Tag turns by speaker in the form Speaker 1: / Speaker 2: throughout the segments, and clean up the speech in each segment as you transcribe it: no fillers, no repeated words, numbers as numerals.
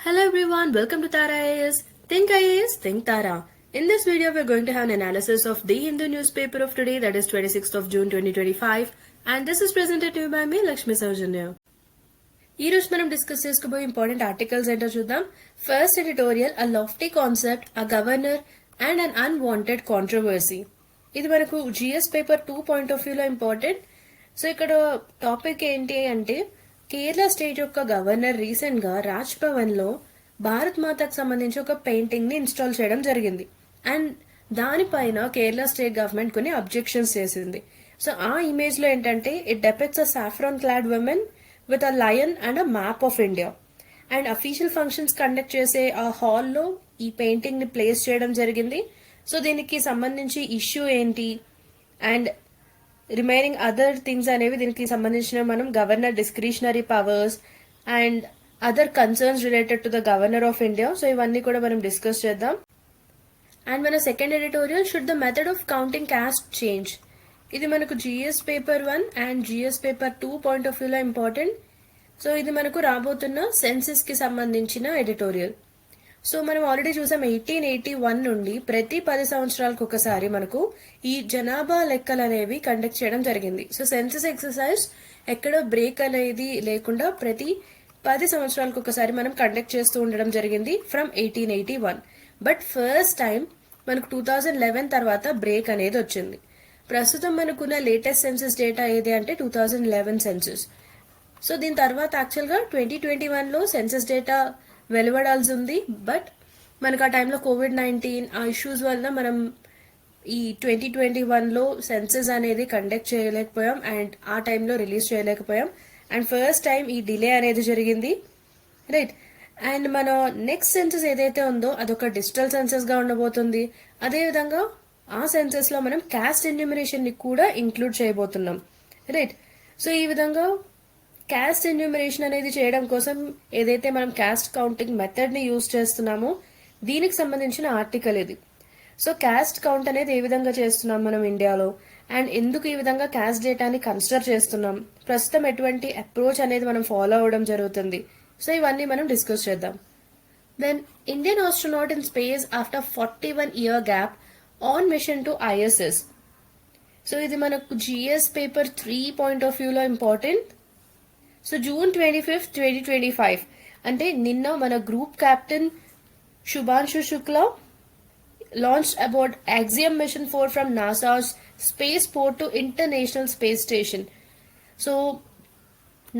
Speaker 1: Hello everyone, welcome to Tara IAS. Think IAS, think Tara. In this video, we're going to have an analysis of the Hindu newspaper of today, that is 26th of June 2025. And this is presented to you by me, Lakshmi Saujanya. ఈ రోజు మనం discuss చేసుకోబోయే important articles ఏంటో చూద్దాం. First editorial, a lofty concept, a governor and an unwanted controversy. ఇది మనకు GS paper 2 point of వ్యూలో important. So ఇక్కడ టాపిక్ ఏంటి అంటే కేరళ స్టేట్ యొక్క గవర్నర్ రీసెంట్ గా రాజ్ భవన్ లో భారత్ మాతకు సంబంధించి ఒక పెయింటింగ్ ని ఇన్స్టాల్ చేయడం జరిగింది. అండ్ దానిపైన కేరళ స్టేట్ గవర్నమెంట్ కొన్ని అబ్జెక్షన్స్ చేసింది. సో ఆ ఇమేజ్ లో ఏంటంటే it depicts a saffron clad woman with a lion and a map of India. And official functions conduct చేసే ఆ హాల్లో ఈ పెయింటింగ్ ని ప్లేస్ చేయడం జరిగింది. సో దీనికి సంబంధించి ఇష్యూ ఏంటి అండ్ రిమైనింగ్ అదర్ థింగ్స్ అనేవి దీనికి సంబంధించిన మనం governor discretionary powers and other concerns related to the governor of India. So ఇవన్నీ కూడా మనం డిస్కస్ చేద్దాం. అండ్ మన second editorial, should the method of counting caste change. ఇది మనకు GS paper 1 and GS paper 2 point of వ్యూలో important. So ఇది మనకు రాబోతున్న సెన్సెస్ కి సంబంధించిన ఎడిటోరియల్. సో మనం ఆల్రెడీ చూసాం 1881 నుండి ప్రతి 10 సంవత్సరాలకు ఒకసారి మనకు ఈ జనాభా లెక్కలు అనేవి కండక్ట్ చేయడం జరిగింది. సో సెన్సస్ ఎక్సర్సైజ్ ఎక్కడ బ్రేక్ అనేది లేకుండా ప్రతి 10 సంవత్సరాలకు ఒకసారి మనం కండక్ట్ చేస్తూ ఉండడం జరిగింది ఫ్రమ్ 1881. బట్ ఫస్ట్ టైం మనకు 2011 తర్వాత బ్రేక్ అనేది వచ్చింది. ప్రస్తుతం మనకున్న లేటెస్ట్ సెన్సస్ డేటా ఏది అంటే 2011 సెన్సస్. సో దీని తర్వాత యాక్చువల్గా 2021లో సెన్సస్ డేటా వెలువడాల్సి ఉంది. బట్ మనకు ఆ టైంలో కోవిడ్-19 ఆ ఇష్యూస్ వల్ల మనం ఈ 2021లో సెన్సస్ అనేది కండక్ట్ చేయలేకపోయాం అండ్ ఆ టైంలో రిలీజ్ చేయలేకపోయాం. అండ్ ఫస్ట్ టైం ఈ డిలే అనేది జరిగింది, రైట్. అండ్ మన నెక్స్ట్ సెన్సస్ ఏదైతే ఉందో అదొక డిజిటల్ సెన్సస్ గా ఉండబోతుంది. అదేవిధంగా ఆ సెన్సస్ లో మనం క్యాస్ట్ ఎన్యూమరేషన్ ని కూడా ఇంక్లూడ్ చేయబోతున్నాం, రైట్. సో ఈ విధంగా క్యాస్ట్ ఎన్యూమరేషన్ అనేది చేయడం కోసం ఏదైతే మనం క్యాస్ట్ కౌంటింగ్ మెథడ్ ని యూజ్ చేస్తున్నామో దీనికి సంబంధించిన ఆర్టికల్ ఇది. సో క్యాస్ట్ కౌంట్ అనేది ఏ విధంగా చేస్తున్నాం మనం ఇండియాలో అండ్ ఎందుకు ఈ విధంగా క్యాస్ట్ డేటాని కన్సిడర్ చేస్తున్నాం, ప్రస్తుతం ఎటువంటి అప్రోచ్ అనేది మనం ఫాలో అవడం జరుగుతుంది. సో ఇవన్నీ మనం డిస్కస్ చేద్దాం. Then Indian astronaut in space after 41 year gap on mission to ISS. So ఇది మనకు జిఎస్ పేపర్ 3 పాయింట్ ఆఫ్ వ్యూలో ఇంపార్టెంట్. సో జూన్ 25, 2025 అంటే నిన్న మన group captain Shubhanshu Shukla launched aboard Axiom Mission 4 from NASA's spaceport to International Space Station. So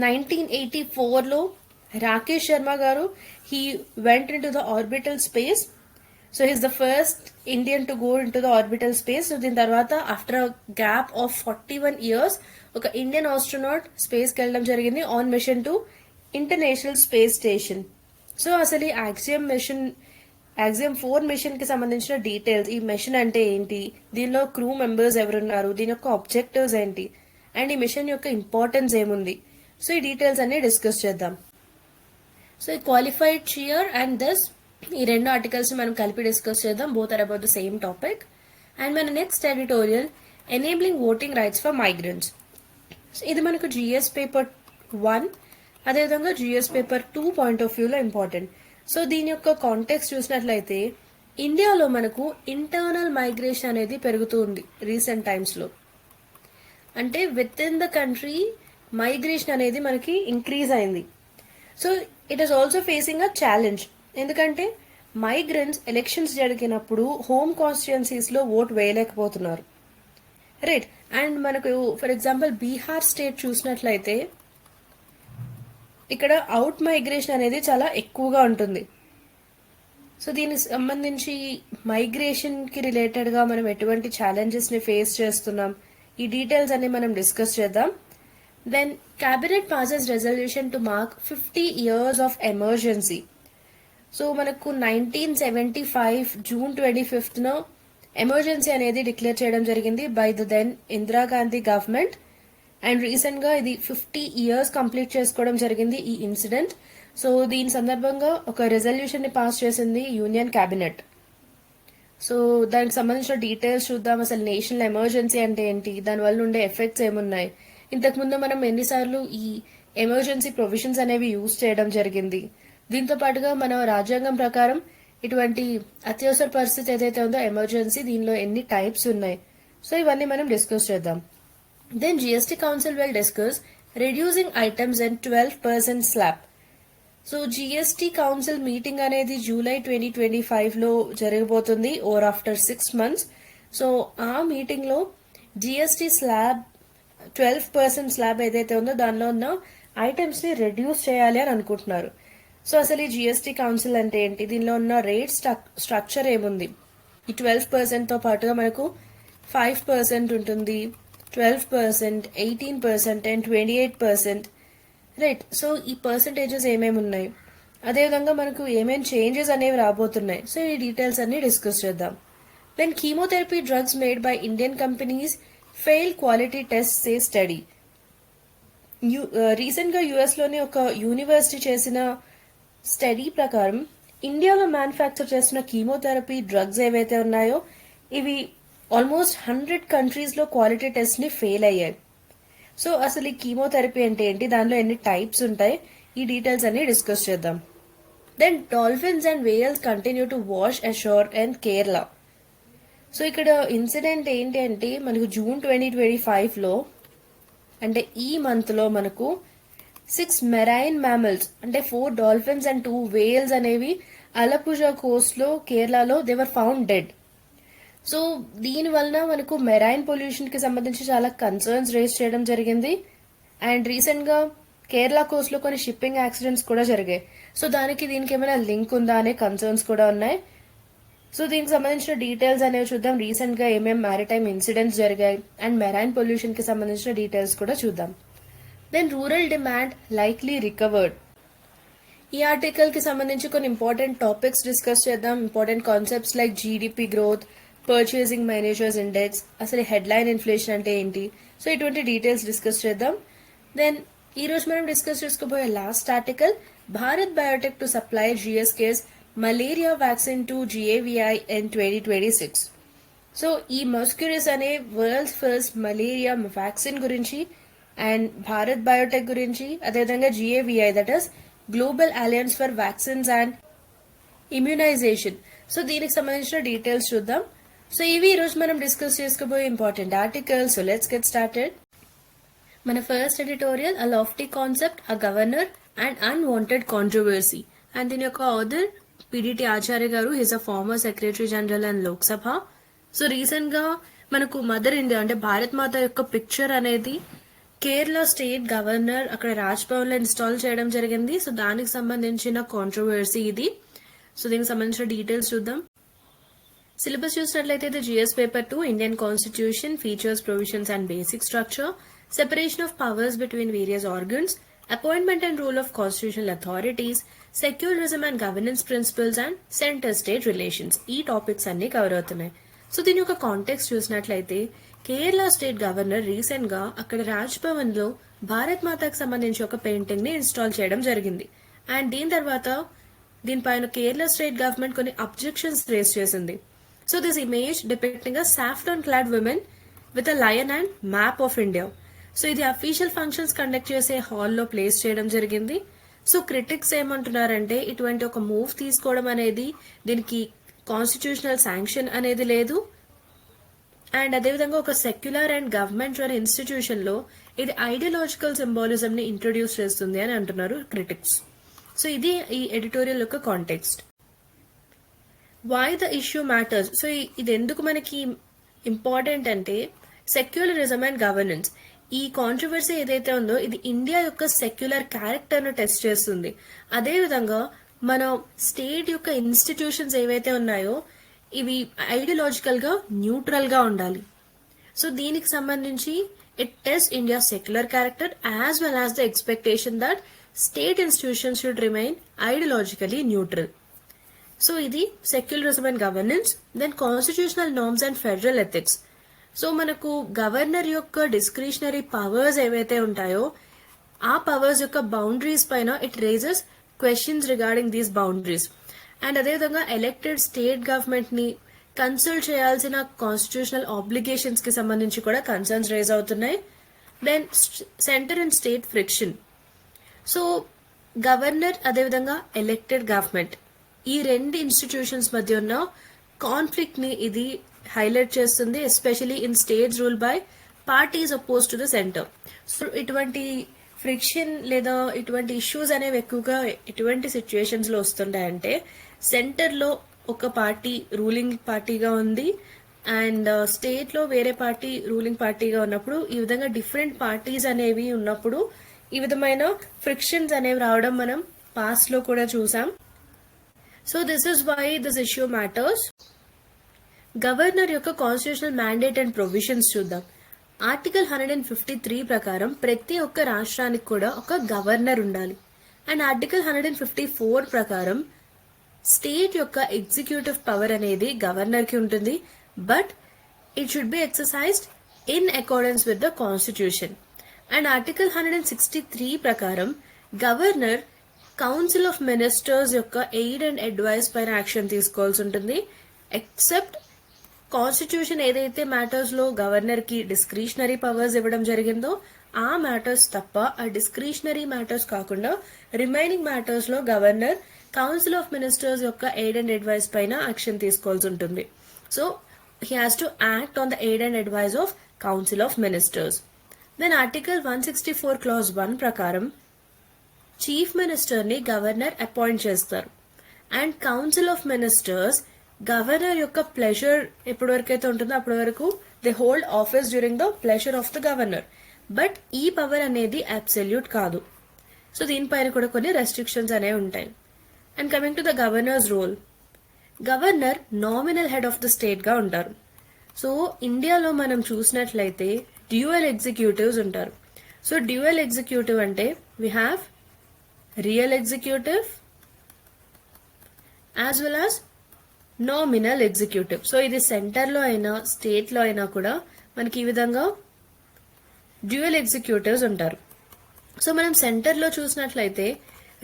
Speaker 1: 1984లో రాకేష్ శర్మ గారు he went into the orbital space. So he's the first Indian to go into the orbital space. So దీని తర్వాత after a gap of 41 years ఒక Indian astronaut space కి వెళ్ళడం జరిగింది on mission to international space station. So అసలు ఈ Axiom 4 machine కి సంబంధించిన డీటెయిల్స్, ఈ మిషన్ అంటే ఏంటి, దీనిలో క్రూ మెంబర్స్ ఎవరున్నారు, దీని యొక్క ఆబ్జెక్టివ్స్ ఏంటి అండ్ ఈ మిషన్ యొక్క ఇంపార్టెన్స్ ఏముంది, సో ఈ డీటెయిల్స్ అన్ని డిస్కస్ చేద్దాం. సో ఈ క్వాలిఫైడ్ షియర్ అండ్ దస్ ఈ రెండు ఆర్టికల్స్ మనం కలిపి డిస్కస్ చేద్దాం. Both are about the same topic. And మన next editorial, enabling voting rights for migrants. ఇది మనకు జిఎస్ పేపర్ 1 అదేవిధంగా జిఎస్ పేపర్ 2 పాయింట్ ఆఫ్ వ్యూలో ఇంపార్టెంట్. సో దీని యొక్క కాంటెక్స్ట్ చూసినట్లయితే ఇండియాలో మనకు ఇంటర్నల్ మైగ్రేషన్ అనేది పెరుగుతూ ఉంది రీసెంట్ టైమ్స్ లో. అంటే with in the country migration అనేది మనకి ఇంక్రీజ్ అయింది. So it is also facing a challenge. ఎందుకంటే మైగ్రెంట్స్ ఎలక్షన్స్ జరిగినప్పుడు హోమ్ కాన్స్టిట్యుయెన్సీస్ లో ఓట్ వేయలేకపోతున్నారు, రైట్. అండ్ మనకు ఫర్ ఎగ్జాంపుల్ బీహార్ స్టేట్ చూసినట్లయితే ఇక్కడ అవుట్ మైగ్రేషన్ అనేది చాలా ఎక్కువగా ఉంటుంది. సో దీనికి సంబంధించి మైగ్రేషన్ కి రిలేటెడ్ గా మనం ఎటువంటి ఛాలెంజెస్ ని ఫేస్ చేస్తున్నాం, ఈ డీటెయిల్స్ అన్ని మనం డిస్కస్ చేద్దాం. Then cabinet passes resolution to mark 50 years of emergency. So మనకు 1975 జూన్ 25న ఎమర్జెన్సీ అనేది డిక్లేర్ చేయడం జరిగింది by the then Indira Gandhi government. And recent గా ఇది 50 years కంప్లీట్ చేసుకోవడం జరిగింది ఈ ఇన్సిడెంట్. సో దీని సందర్భంగా ఒక రెజల్యూషన్ ని పాస్ చేసింది యూనియన్ క్యాబినెట్. సో దానికి సంబంధించిన డీటెయిల్స్ చూద్దాం. అసలు నేషనల్ ఎమర్జెన్సీ అంటే ఏంటి, దానివల్ల ఉండే ఎఫెక్ట్స్ ఏమున్నాయి, ఇంతకుముందు మనం ఎన్నిసార్లు ఈ ఎమర్జెన్సీ ప్రొవిజన్స్ అనేవి యూజ్ చేయడం జరిగింది, దీంతో పాటుగా మన రాజ్యాంగం ప్రకారం ఇటువంటి అత్యవసర పరిస్థితి ఏదైతే ఉందో ఎమర్జెన్సీ, దీనిలో ఎన్ని టైప్స్ ఉన్నాయి, సో ఇవన్నీ మనం డిస్కస్ చేద్దాం. Then GST council will discuss reducing items and 12% slab. So GST council meeting అనేది జూలై 2025లో జరగబోతుంది, ఓర్ ఆఫ్టర్ 6 months. సో ఆ మీటింగ్ లో జిఎస్టీ స్లాబ్ 12% స్లాబ్ ఏదైతే ఉందో దానిలో ఉన్న ఐటమ్స్ ని రెడ్యూస్ చేయాలి అని అనుకుంటున్నారు. సో అసలు ఈ జిఎస్టీ కౌన్సిల్ అంటే ఏంటి, దీనిలో ఉన్న రేట్ స్ట్రక్చర్ ఏముంది, ఈ 12% తో పాటుగా మనకు 5% ఉంటుంది, 12%, 18% అండ్ 28%. రైట్. సో ఈ పర్సంటేజెస్ ఏమేమి ఉన్నాయి, అదేవిధంగా మనకు ఏమేమి చేంజెస్ అనేవి రాబోతున్నాయి, సో ఈ డీటెయిల్స్ అన్ని డిస్కస్ చేద్దాం. Then chemotherapy drugs made by Indian companies fail quality test says study. Recent గా యుఎస్ లోని ఒక యూనివర్సిటీ చేసిన స్టడీ ప్రకారం ఇండియాలో మ్యానుఫ్యాక్చర్ చేస్తున్న కీమోథెరపీ డ్రగ్స్ ఏవైతే ఉన్నాయో ఇవి ఆల్మోస్ట్ 100 కంట్రీస్ లో క్వాలిటీ టెస్ట్ ని ఫెయిల్ అయ్యాయి. సో అసలు ఈ కీమోథెరపీ అంటే ఏంటి, దానిలో ఎన్ని టైప్స్ ఉంటాయి, ఈ డీటెయిల్స్ అన్ని డిస్కస్ చేద్దాం. Then dolphins and whales continue to wash ashore and Kerala. So ఇక్కడ ఇన్సిడెంట్ ఏంటి అంటే మనకు జూన్ 2025లో అంటే ఈ మంత్ లో మనకు 6 మెరైన్ మ్యామల్స్ అంటే 4 డాల్ఫిన్స్ అండ్ 2 వేల్స్ అనేవి అలపుజా కోస్ట్ లో కేరళలో they were found dead. So దీని వలన మనకు మెరైన్ పొల్యూషన్ కి సంబంధించి చాలా కన్సర్న్స్ రేస్ చేయడం జరిగింది. అండ్ రీసెంట్ గా కేరళ కోస్ట్ లో కొన్ని షిప్పింగ్ యాక్సిడెంట్స్ కూడా జరిగాయి. సో దానికి దీనికి ఏమైనా లింక్ ఉందా అనే కన్సర్న్స్ కూడా ఉన్నాయి. సో దీనికి సంబంధించిన డీటెయిల్స్ అనేవి చూద్దాం. రీసెంట్ గా ఏమేమి మ్యారిటైమ్ ఇన్సిడెంట్స్ జరిగాయి అండ్ మెరైన్ పొల్యూషన్ కి సంబంధించిన డీటెయిల్స్ కూడా చూద్దాం. Then rural demand likely recovered. ఈ ఆర్టికల్ కి సంబంధించి కొన్ని ఇంపార్టెంట్ టాపిక్స్ డిస్కస్ చేద్దాం. Important concepts like GDP growth, purchasing managers index, అసలు హెడ్లైన్ ఇన్ఫ్లేషన్ అంటే ఏంటి, సో ఇటువంటి డీటెయిల్స్ డిస్కస్ చేద్దాం. దెన్ ఈ రోజు మనం డిస్కస్ చేసుకోబోయే last article, Bharat Biotech to supply GSK's malaria vaccine to GAVI in 2026. So ఈ మస్క్యురిస్ అనే వరల్డ్స్ ఫస్ట్ మలేరియా వ్యాక్సిన్ గురించి అండ్ భారత్ బయోటెక్ గురించి, అదేవిధంగా GAVI that is global alliance for vaccines and immunisation, so దీనికి సంబంధించిన డీటెయిల్స్ చూద్దాం. So ఇవి ఈ రోజు మనం డిస్కస్ చేసుకోబోయే important articles. So let's get started. మన first editorial, a lofty concept, a governor and unwanted controversy. And దీని యొక్క ఆథర్ పిడిటి ఆచార్య గారు, his a former secretary general and Lok Sabha. So recent గా మనకు మదర్ ఇండియా అంటే భారత్ మాత యొక్క పిక్చర్ అనేది కేరళ స్టేట్ గవర్నర్ అక్కడ రాజ్ భవన్ లో ఇన్స్టాల్ చేయడం జరిగింది. సో దానికి సంబంధించిన కాంట్రవర్సీ ఇది. సో దీనికి సంబంధించిన డీటెయిల్స్ చూద్దాం. సిలబస్ చూసినట్లయితే ఇది GS paper 2, Indian constitution, features, provisions and basic structure, separation of powers between various organs, appointment and rule of constitutional authorities, secularism and governance principles and centre state relations, ఈ topics అన్ని cover అవుతున్నాయి. So దీని యొక్క context చూసినట్లయితే Kerala state governor recent గా అక్కడ రాజ్ భవన్ లో భారత్ మాతకు సంబంధించి ఒక పెయింటింగ్ ని ఇన్స్టాల్ చేయడం జరిగింది. అండ్ దీని తర్వాత దీనిపైన కేరళ స్టేట్ గవర్నమెంట్ కొన్ని అబ్జెక్షన్స్ రేస్ చేసింది. So this image depicting a saffron-clad woman with a lion and map of India. So ఇది అఫీషియల్ ఫంక్షన్స్ కండక్ట్ చేసే హాల్లో ప్లేస్ చేయడం జరిగింది. సో క్రిటిక్స్ ఏమంటున్నారంటే ఇటువంటి ఒక మూవ్ తీసుకోవడం అనేది దీనికి కాన్స్టిట్యూషనల్ శాంక్షన్ అనేది లేదు. అండ్ అదేవిధంగా ఒక secular and government run institution లో ఇది ఐడియాలజికల్ సింబాలిజం ని ఇంట్రొడ్యూస్ చేస్తుంది అని అంటున్నారు క్రిటిక్స్. సో ఇది ఈ ఎడిటోరియల్ యొక్క context. Why the issue matters. So ఇది ఎందుకు మనకి ఇంపార్టెంట్ అంటే సెక్యులరిజం అండ్ గవర్నెన్స్, ఈ కాంట్రవర్సీ ఏదైతే ఉందో ఇది ఇండియా యొక్క సెక్యులర్ క్యారెక్టర్ ను టెస్ట్ చేస్తుంది. అదేవిధంగా మన స్టేట్ యొక్క ఇన్స్టిట్యూషన్స్ ఏవైతే ఉన్నాయో ఇవి ఐడియాలజికల్ గా న్యూట్రల్ గా ఉండాలి. సో దీనికి సంబంధించి it test India secular character as well as the expectation that state institutions should remain ideologically neutral. So ఇది secularism and governance. Then constitutional norms and federal ethics. So మనకు governor యొక్క discretionary powers ఏవైతే ఉంటాయో ఆ powers యొక్క boundaries పైన it raises questions regarding these boundaries. And అదేవిధంగా elected state government ని కన్సల్ట్ చేయాల్సిన కాన్స్టిట్యూషనల్ ఆబ్లిగేషన్స్ కి సంబంధించి కూడా కన్సర్న్స్ రేజ్ అవుతున్నాయి. Then centre and state friction. So governor అదేవిధంగా ఎలక్టెడ్ గవర్నమెంట్ ఈ రెండు ఇన్స్టిట్యూషన్స్ మధ్య ఉన్న కాన్ఫ్లిక్ట్ ని ఇది హైలైట్ చేస్తుంది, especially in states rule by parties oppose to the centre. So ఇటువంటి ఫ్రిక్షన్ లేదా ఇటువంటి ఇష్యూస్ అనేవి ఎక్కువగా ఎటువంటి సిచ్యుయేషన్స్ లో వస్తుంటాయంటే సెంటర్ లో ఒక పార్టీ రూలింగ్ పార్టీగా ఉంది అండ్ స్టేట్ లో వేరే పార్టీ రూలింగ్ పార్టీగా ఉన్నప్పుడు ఈ విధంగా డిఫరెంట్ పార్టీస్ అనేవి ఉన్నప్పుడు ఈ విధమైన ఫ్రిక్షన్స్ అనేవి రావడం మనం పాస్ట్ లో కూడా చూసాం. So this is why this issue matters. Governor యొక్క కాన్స్టిట్యూషనల్ మ్యాండేట్ అండ్ ప్రొవిజన్స్ చూద్దాం. ఆర్టికల్ 153 ప్రకారం ప్రతి ఒక్క రాష్ట్రానికి కూడా ఒక గవర్నర్ ఉండాలి. అండ్ ఆర్టికల్ 154 ప్రకారం స్టేట్ యొక్క ఎగ్జిక్యూటివ్ పవర్ అనేది గవర్నర్ కి ఉంటుంది, but it should be exercised in accordance with the constitution. And article 163 ప్రకారం గవర్నర్ కౌన్సిల్ ఆఫ్ మినిస్టర్స్ యొక్క ఎయిడ్ అండ్ అడ్వైస్ పైన యాక్షన్ తీసుకోవాల్సి ఉంటుంది. ఎక్సెప్ట్ కాన్స్టిట్యూషన్ ఏదైతే మ్యాటర్స్ లో గవర్నర్ కి డిస్క్రిషనరీ పవర్స్ ఇవ్వడం జరిగిందో ఆ మ్యాటర్స్ తప్ప, ఆ డిస్క్రిషనరీ మ్యాటర్స్ కాకుండా రిమైనింగ్ మ్యాటర్స్ లో గవర్నర్ కౌన్సిల్ ఆఫ్ మినిస్టర్స్ యొక్క ఎయిడ్ అండ్ అడ్వైస్ పైన యాక్షన్ తీసుకోవాల్సి ఉంటుంది. So he has to act on the aid and advice of council of ministers. Then article 164 clause 1 ప్రకారం చీఫ్ మినిస్టర్ ని governor appoint చేస్తారు. And council of ministers governor యొక్క pleasure ఎప్పటి వరకు అయితే ఉంటుందో అప్పటి వరకు they hold office during the pleasure of the governor. But ఈ పవర్ అనేది అబ్సల్యూట్ కాదు. సో దీనిపైన కూడా కొన్ని రెస్ట్రిక్షన్స్ అనేవి ఉంటాయి. And coming to the governor's role, governor nominal head of the state గా ఉంటారు. సో ఇండియాలో మనం చూసినట్లయితే డ్యూయల్ ఎగ్జిక్యూటివ్స్ ఉంటారు. సో డ్యూయల్ ఎగ్జిక్యూటివ్ అంటే we have real executive as well as nominal executive. So ఇది సెంటర్ లో అయినా స్టేట్ లో అయినా కూడా మనకి ఈ విధంగా డ్యూయల్ ఎగ్జిక్యూటివ్స్ ఉంటారు. సో మనం సెంటర్ లో చూసినట్లయితే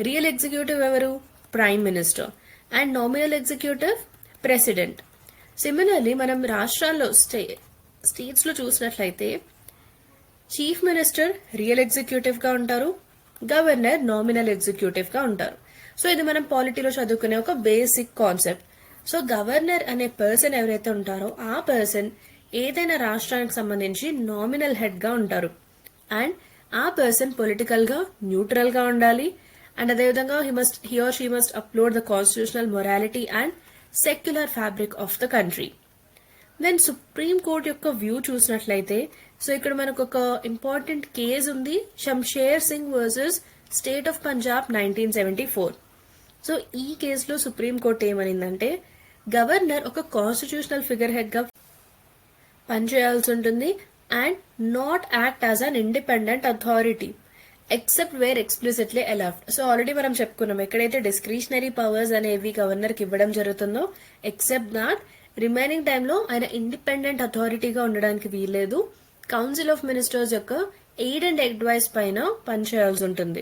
Speaker 1: రియల్ ఎగ్జిక్యూటివ్ ఎవరు? Prime minister. And nominal executive president. Similarly మనం రాష్ట్రాల్లో స్టేట్స్ లో చూసినట్లయితే చీఫ్ మినిస్టర్ రియల్ ఎగ్జిక్యూటివ్ గా ఉంటారు, గవర్నర్ నామినల్ ఎగ్జిక్యూటివ్ గా ఉంటారు. సో ఇది మనం పాలిటీలో చదువుకునే ఒక బేసిక్ కాన్సెప్ట్. సో గవర్నర్ అనే పర్సన్ ఎవరైతే ఉంటారో ఆ పర్సన్ ఏదైనా రాష్ట్రానికి సంబంధించి నామినల్ హెడ్ గా ఉంటారు. అండ్ ఆ పర్సన్ పొలిటికల్ గా న్యూట్రల్ గా ఉండాలి. అండ్ అదేవిధంగా he or she must uphold the constitutional morality and secular fabric of the country. Then supreme court యొక్క వ్యూ చూసినట్లయితే సో ఇక్కడ మనకు ఒక ఇంపార్టెంట్ కేసు ఉంది, Shamsher Singh versus state of Punjab 1974. So ఈ కేసులో సుప్రీం కోర్ట్ ఏమనిందంటే గవర్నర్ ఒక కాన్స్టిట్యూషనల్ ఫిగర్ హెడ్ గా పనిచేయాల్సి ఉంటుంది and not act as an independent authority except where explicitly allowed. So already మనం చెప్పుకున్నాం ఎక్కడైతే డిస్క్రిషనరీ పవర్స్ అనేవి గవర్నర్ కి ఇవ్వడం జరుగుతుందో ఎక్సెప్ట్ దాట్ రిమైనింగ్ టైంలో ఆయన ఇండిపెండెంట్ అథారిటీగా ఉండడానికి వీల్లేదు. కౌన్సిల్ ఆఫ్ మినిస్టర్స్ యొక్క ఎయిడ్ అండ్ అడ్వైస్ పైన పనిచేయాల్సి ఉంటుంది.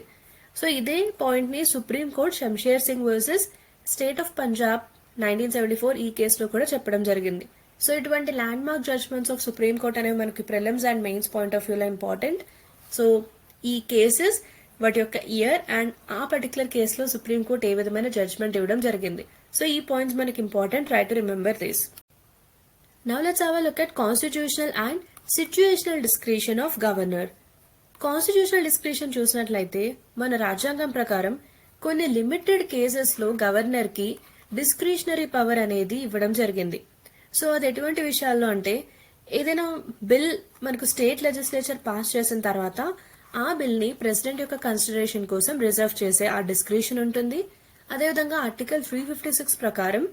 Speaker 1: సో ఇదే పాయింట్ ని supreme court Shamsher Singh versus state of Punjab 1974 ఈ కేసులో కూడా చెప్పడం జరిగింది. సో ఇటువంటి landmark judgments of supreme court అనేవి మనకి prelims and mains point of వ్యూలో ఇంపార్టెంట్. సో ఈ కేసెస్ వాటి యొక్క ఇయర్ అండ్ ఆ పర్టికులర్ కేసులో సుప్రీం కోర్ట్ ఏ విధమైన జడ్జ్మెంట్ ఇవ్వడం జరిగింది. సో ఈ పాయింట్స్ మనకి important, try to remember this. Now let's have a look at constitutional and situational discretion of governor. Constitutional discretion చూసినట్లయితే మన రాజ్యాంగం ప్రకారం కొన్ని లిమిటెడ్ కేసెస్ లో గవర్నర్ కి డిస్క్రిషనరీ పవర్ అనేది ఇవ్వడం జరిగింది. సో అది ఎటువంటి విషయాల్లో అంటే ఏదైనా బిల్ మనకు స్టేట్ లెజిస్లేచర్ పాస్ చేసిన తర్వాత ఆ బిల్ ని ప్రెసిడెంట్ యొక్క కన్సిడరేషన్ కోసం రిజర్వ్ చేసే ఆ డిస్క్రిషన్ ఉంటుంది. అదేవిధంగా ఆర్టికల్ 356 ప్రకారం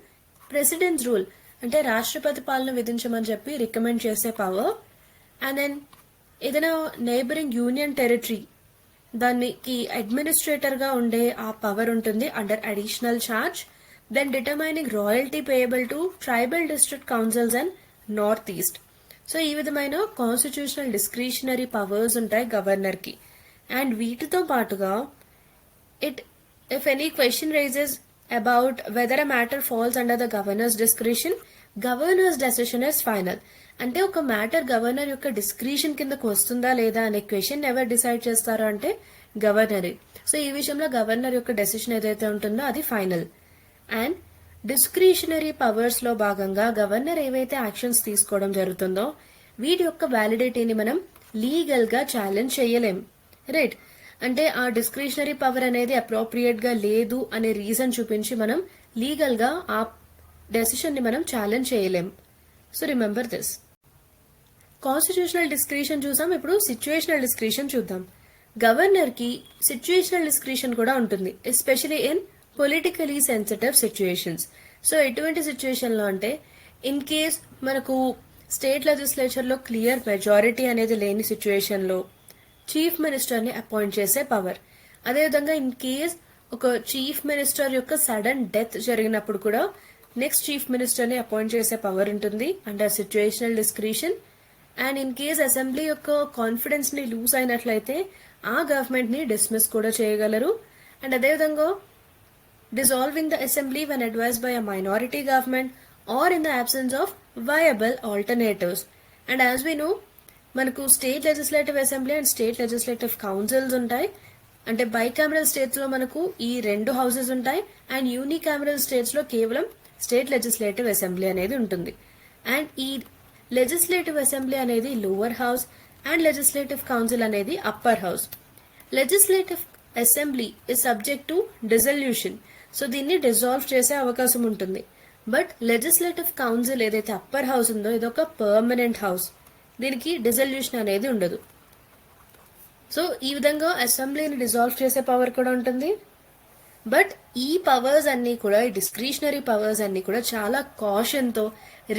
Speaker 1: ప్రెసిడెంట్స్ రూల్ అంటే రాష్ట్రపతి పాలన విధించమని చెప్పి రికమెండ్ చేసే పవర్. అండ్ దెన్ ఏదైనా నైబరింగ్ యూనియన్ టెరిటరీ దానికి అడ్మినిస్ట్రేటర్ గా ఉండే ఆ పవర్ ఉంటుంది under additional charge. Then determining royalty payable to tribal district councils and north east. So ఈ విధమైన కాన్స్టిట్యూషనల్ డిస్క్రిషనరీ పవర్స్ ఉంటాయి గవర్నర్ కి. అండ్ వీటితో పాటుగా if any question raises about whether a matter falls under the governor's discretion, governor's decision is final. అంటే ఒక matter governor యొక్క discretion కిందకు వస్తుందా లేదా అనే క్వశ్చన్ ఎవరు డిసైడ్ చేస్తారో అంటే గవర్నరే. సో ఈ విషయంలో గవర్నర్ యొక్క డెసిషన్ ఏదైతే ఉంటుందో అది ఫైనల్. అండ్ డిస్క్రిషనరీ పవర్స్ లో భాగంగా గవర్నర్ ఏవైతే యాక్షన్స్ తీసుకోవడం జరుగుతుందో వీటి యొక్క వ్యాలిడిటీని మనం లీగల్ గా ఛాలెంజ్ చేయలేం, రైట్? అంటే ఆ డిస్క్రిషనరీ పవర్ అనేది అప్రోప్రియేట్ గా లేదు అనే రీజన్ చూపించి మనం లీగల్ గా ఆ డెసిషన్ ని మనం ఛాలెంజ్ చేయలేం. So remember this. Constitutional discretion చూసాం, ఇప్పుడు సిచ్యువేషనల్ డిస్క్రిషన్ చూద్దాం. గవర్నర్ కి సిచ్యువేషనల్ డిస్క్రిషన్ కూడా ఉంటుంది, especially in politically sensitive situations. So ఎటువంటి సిచ్యువేషన్ లో అంటే ఇన్ కేస్ మనకు స్టేట్ లెజిస్లేచర్ లో క్లియర్ మెజారిటీ అనేది లేని సిచ్యువేషన్ లో చీఫ్ మినిస్టర్ ని అపాయింట్ చేసే పవర్. అదేవిధంగా ఇన్ కేస్ ఒక చీఫ్ మినిస్టర్ యొక్క సడన్ డెత్ జరిగినప్పుడు కూడా నెక్స్ట్ చీఫ్ మినిస్టర్ ని అపాయింట్ చేసే పవర్ ఉంటుంది under situational discretion. And in case assembly యొక్క కాన్ఫిడెన్స్ ని లూజ్ అయినట్లయితే ఆ గవర్నమెంట్ ని డిస్మిస్ కూడా చేయగలరు. అండ్ అదేవిధంగా dissolving the assembly when advised by a minority government or in the absence of viable alternatives. And as we know మనకు state legislative assembly and state legislative councils ఉంటాయి. అంటే bicameral states లో మనకు ఈ 2 houses ఉంటాయి and unicameral states లో కేవలం state legislative assembly అనేది ఉంటుంది. అండ్ ఈ లెజిస్లేటివ్ అసెంబ్లీ అనేది lower house and legislative council అనేది upper house. Legislative assembly is subject to dissolution. So దీన్ని డిజాల్వ్ చేసే అవకాశం ఉంటుంది. బట్ లెజిస్లేటివ్ కౌన్సిల్ ఏదైతే అప్పర్ హౌస్ ఉందో ఇది ఒక పర్మనెంట్ హౌస్, దీనికి డిజల్యూషన్ అనేది ఉండదు. సో ఈ విధంగా అసెంబ్లీని డిజాల్వ్ చేసే పవర్ కూడా ఉంటుంది. బట్ ఈ పవర్స్ అన్ని కూడా, ఈ డిస్క్రిషనరీ పవర్స్ అన్ని కూడా చాలా కాషన్ తో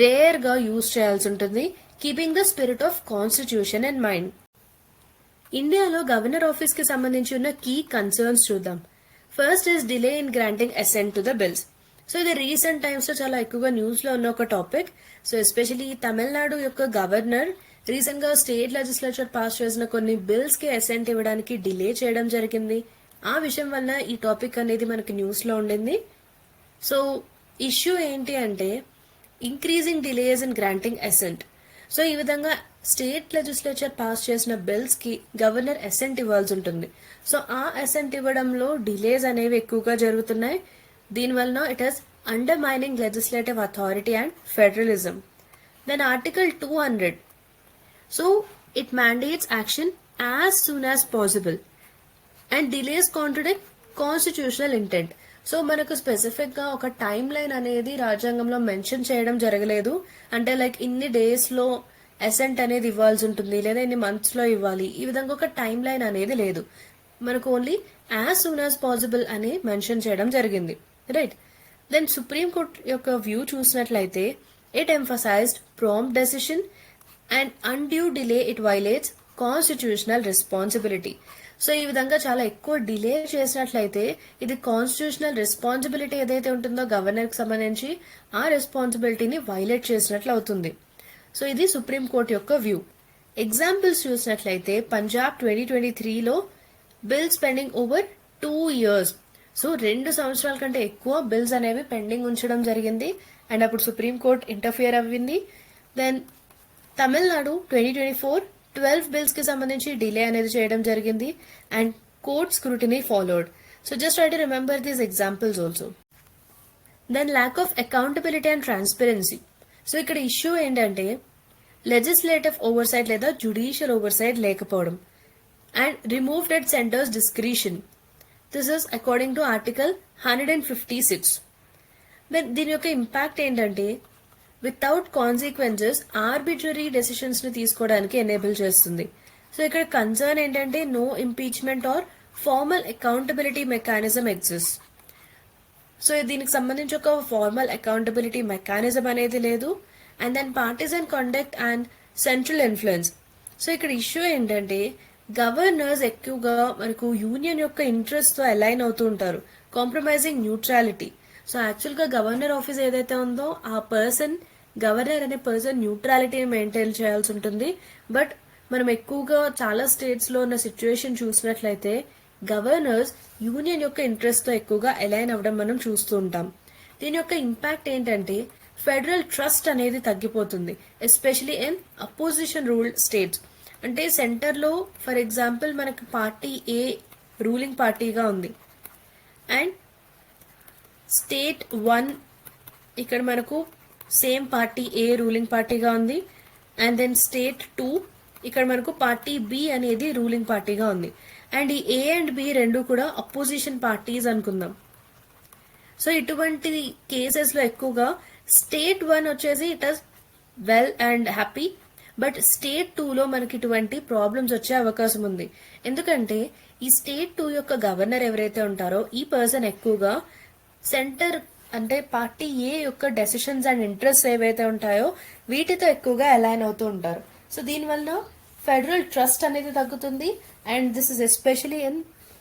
Speaker 1: రేర్ గా యూజ్ చేయాల్సి ఉంటుంది, keeping the spirit of constitution in mind. ఇండియాలో గవర్నర్ ఆఫీస్ కి సంబంధించి ఉన్న కీ కన్సర్న్స్ చూద్దాం. First is delay in granting assent to the bills. So ఇది రీసెంట్ టైమ్స్ లో చాలా ఎక్కువగా న్యూస్ లో ఉన్న ఒక టాపిక్. సో ఎస్పెషలీ తమిళనాడు యొక్క గవర్నర్ రీసెంట్ గా స్టేట్ లెజిస్లేచర్ పాస్ చేసిన కొన్ని బిల్స్ కి అసెంట్ ఇవ్వడానికి డిలే చేయడం జరిగింది. ఆ విషయం వల్ల ఈ టాపిక్ అనేది మనకి న్యూస్ లో ఉండింది. సో ఇష్యూ ఏంటి అంటే increasing delays in granting assent. So ఈ విధంగా స్టేట్ లెజిస్లేచర్ పాస్ చేసిన బిల్స్ కి గవర్నర్ అసెంట్ ఇవ్వాల్సి ఉంటుంది. సో ఆ అసెంట్ ఇవ్వడంలో డిలేస్ అనేవి ఎక్కువగా జరుగుతున్నాయి. దీనివల్ల it is undermining legislative authority and federalism. Then article 200. So it mandates action as soon as possible and delays contradict constitutional intent. So మనకు స్పెసిఫిక్ గా ఒక టైం లైన్ అనేది రాజ్యాంగంలో మెన్షన్ చేయడం జరగలేదు. అంటే లైక్ ఇన్ని డేస్ లో అసెంట్ అనేది ఇవ్వాల్సి ఉంటుంది లేదా ఇన్ని మంత్స్ లో ఇవ్వాలి, ఈ విధంగా ఒక టైం లైన్ అనేది లేదు. మనకు only as soon as possible అని మెన్షన్ చేయడం జరిగింది, రైట్? దెన్ సుప్రీం కోర్ట్ యొక్క వ్యూ చూసినట్లయితే it emphasised prompt decision and undue delay it violates constitutional responsibility. So ఈ విధంగా చాలా ఎక్కువ డిలే చేసినట్లయితే ఇది కాన్స్టిట్యూషనల్ రెస్పాన్సిబిలిటీ ఏదైతే ఉంటుందో గవర్నర్ కి సంబంధించి ఆ రెస్పాన్సిబిలిటీని వైలేట్ చేసినట్లు అవుతుంది. సో ఇది సుప్రీం కోర్ట్ యొక్క వ్యూ. ఎగ్జాంపుల్స్ చూసినట్లయితే పంజాబ్ 2023లో bills pending over 2 years. So 2 సంవత్సరాల కంటే ఎక్కువ బిల్స్ అనేవి పెండింగ్ ఉంచడం జరిగింది అండ్ అప్పుడు సుప్రీం కోర్ట్ ఇంటర్ఫియర్ అవ్వింది. దెన్ తమిళనాడు 2024 12 బిల్స్ కి సంబంధించి డిలే అనేది చేయడం జరిగింది and court scrutiny followed. So just try to remember these examples also. Then lack of accountability and transparency. So ఇక్కడ ఇష్యూ ఏంటంటే లెజిస్లేటివ్ ఓవర్సైట్ లేదా జ్యుడిషియల్ ఓవర్సైట్ లేకపోవడం and removed at centres discretion. This is according to article 156. Then దీని యొక్క impact ఏంటంటే without consequences arbitrary decisions ని తీసుకోవడానికి enable చేస్తుంది. సో ఇక్కడ కన్సర్న్ ఏంటంటే no impeachment or formal accountability mechanism exist. So దీనికి సంబంధించి ఒక ఫార్మల్ అకౌంటబిలిటీ మెకానిజం అనేది లేదు. And then partisan conduct and central influence. So ఇక్కడ ఇష్యూ ఏంటంటే గవర్నర్స్ ఎక్కువగా మనకు యూనియన్ యొక్క ఇంట్రెస్ట్ తో అలైన్ అవుతూ ఉంటారు, కాంప్రమైజింగ్ న్యూట్రాలిటీ. సో యాక్చువల్ గా గవర్నర్ ఆఫీస్ ఏదైతే ఉందో ఆ గవర్నర్ అనే పర్సన్ న్యూట్రాలిటీని మెయింటైన్ చేయాల్సి ఉంటుంది. బట్ మనం ఎక్కువగా చాలా స్టేట్స్ లో ఉన్న సిచ్యువేషన్ చూసినట్లయితే గవర్నర్స్ యూనియన్ యొక్క ఇంట్రెస్ట్ తో ఎక్కువగా అలైన్ అవ్వడం మనం చూస్తూ ఉంటాం. దీని యొక్క ఇంపాక్ట్ ఏంటంటే ఫెడరల్ ట్రస్ట్ అనేది తగ్గిపోతుంది, especially in opposition ruled states. అంటే సెంటర్ లో ఫర్ ఎగ్జాంపుల్ మనకి పార్టీ ఏ రూలింగ్ పార్టీగా ఉంది. అండ్ స్టేట్ 1 ఇక్కడ మనకు సేమ్ పార్టీ ఏ రూలింగ్ పార్టీగా ఉంది. అండ్ దెన్ స్టేట్ 2 ఇక్కడ మనకు పార్టీ బి అనేది రూలింగ్ పార్టీగా ఉంది. అండ్ ఈ ఏ అండ్ బి రెండు కూడా అపోజిషన్ పార్టీస్ అనుకుందాం. సో ఇటువంటి కేసెస్లో ఎక్కువగా స్టేట్ 1 వచ్చేసి it is well and happy, but state 2లో మనకి ఇటువంటి ప్రాబ్లమ్స్ వచ్చే అవకాశం ఉంది. ఎందుకంటే ఈ స్టేట్ 2 యొక్క గవర్నర్ ఎవరైతే ఉంటారో ఈ పర్సన్ ఎక్కువగా సెంటర్ అంటే పార్టీ ఏ యొక్క డెసిషన్స్ అండ్ ఇంట్రెస్ట్ ఏవైతే ఉంటాయో వీటితో ఎక్కువగా అలైన్ అవుతూ ఉంటారు. సో దీనివల్ల ఫెడరల్ ట్రస్ట్ అనేది తగ్గుతుంది. And this is especially in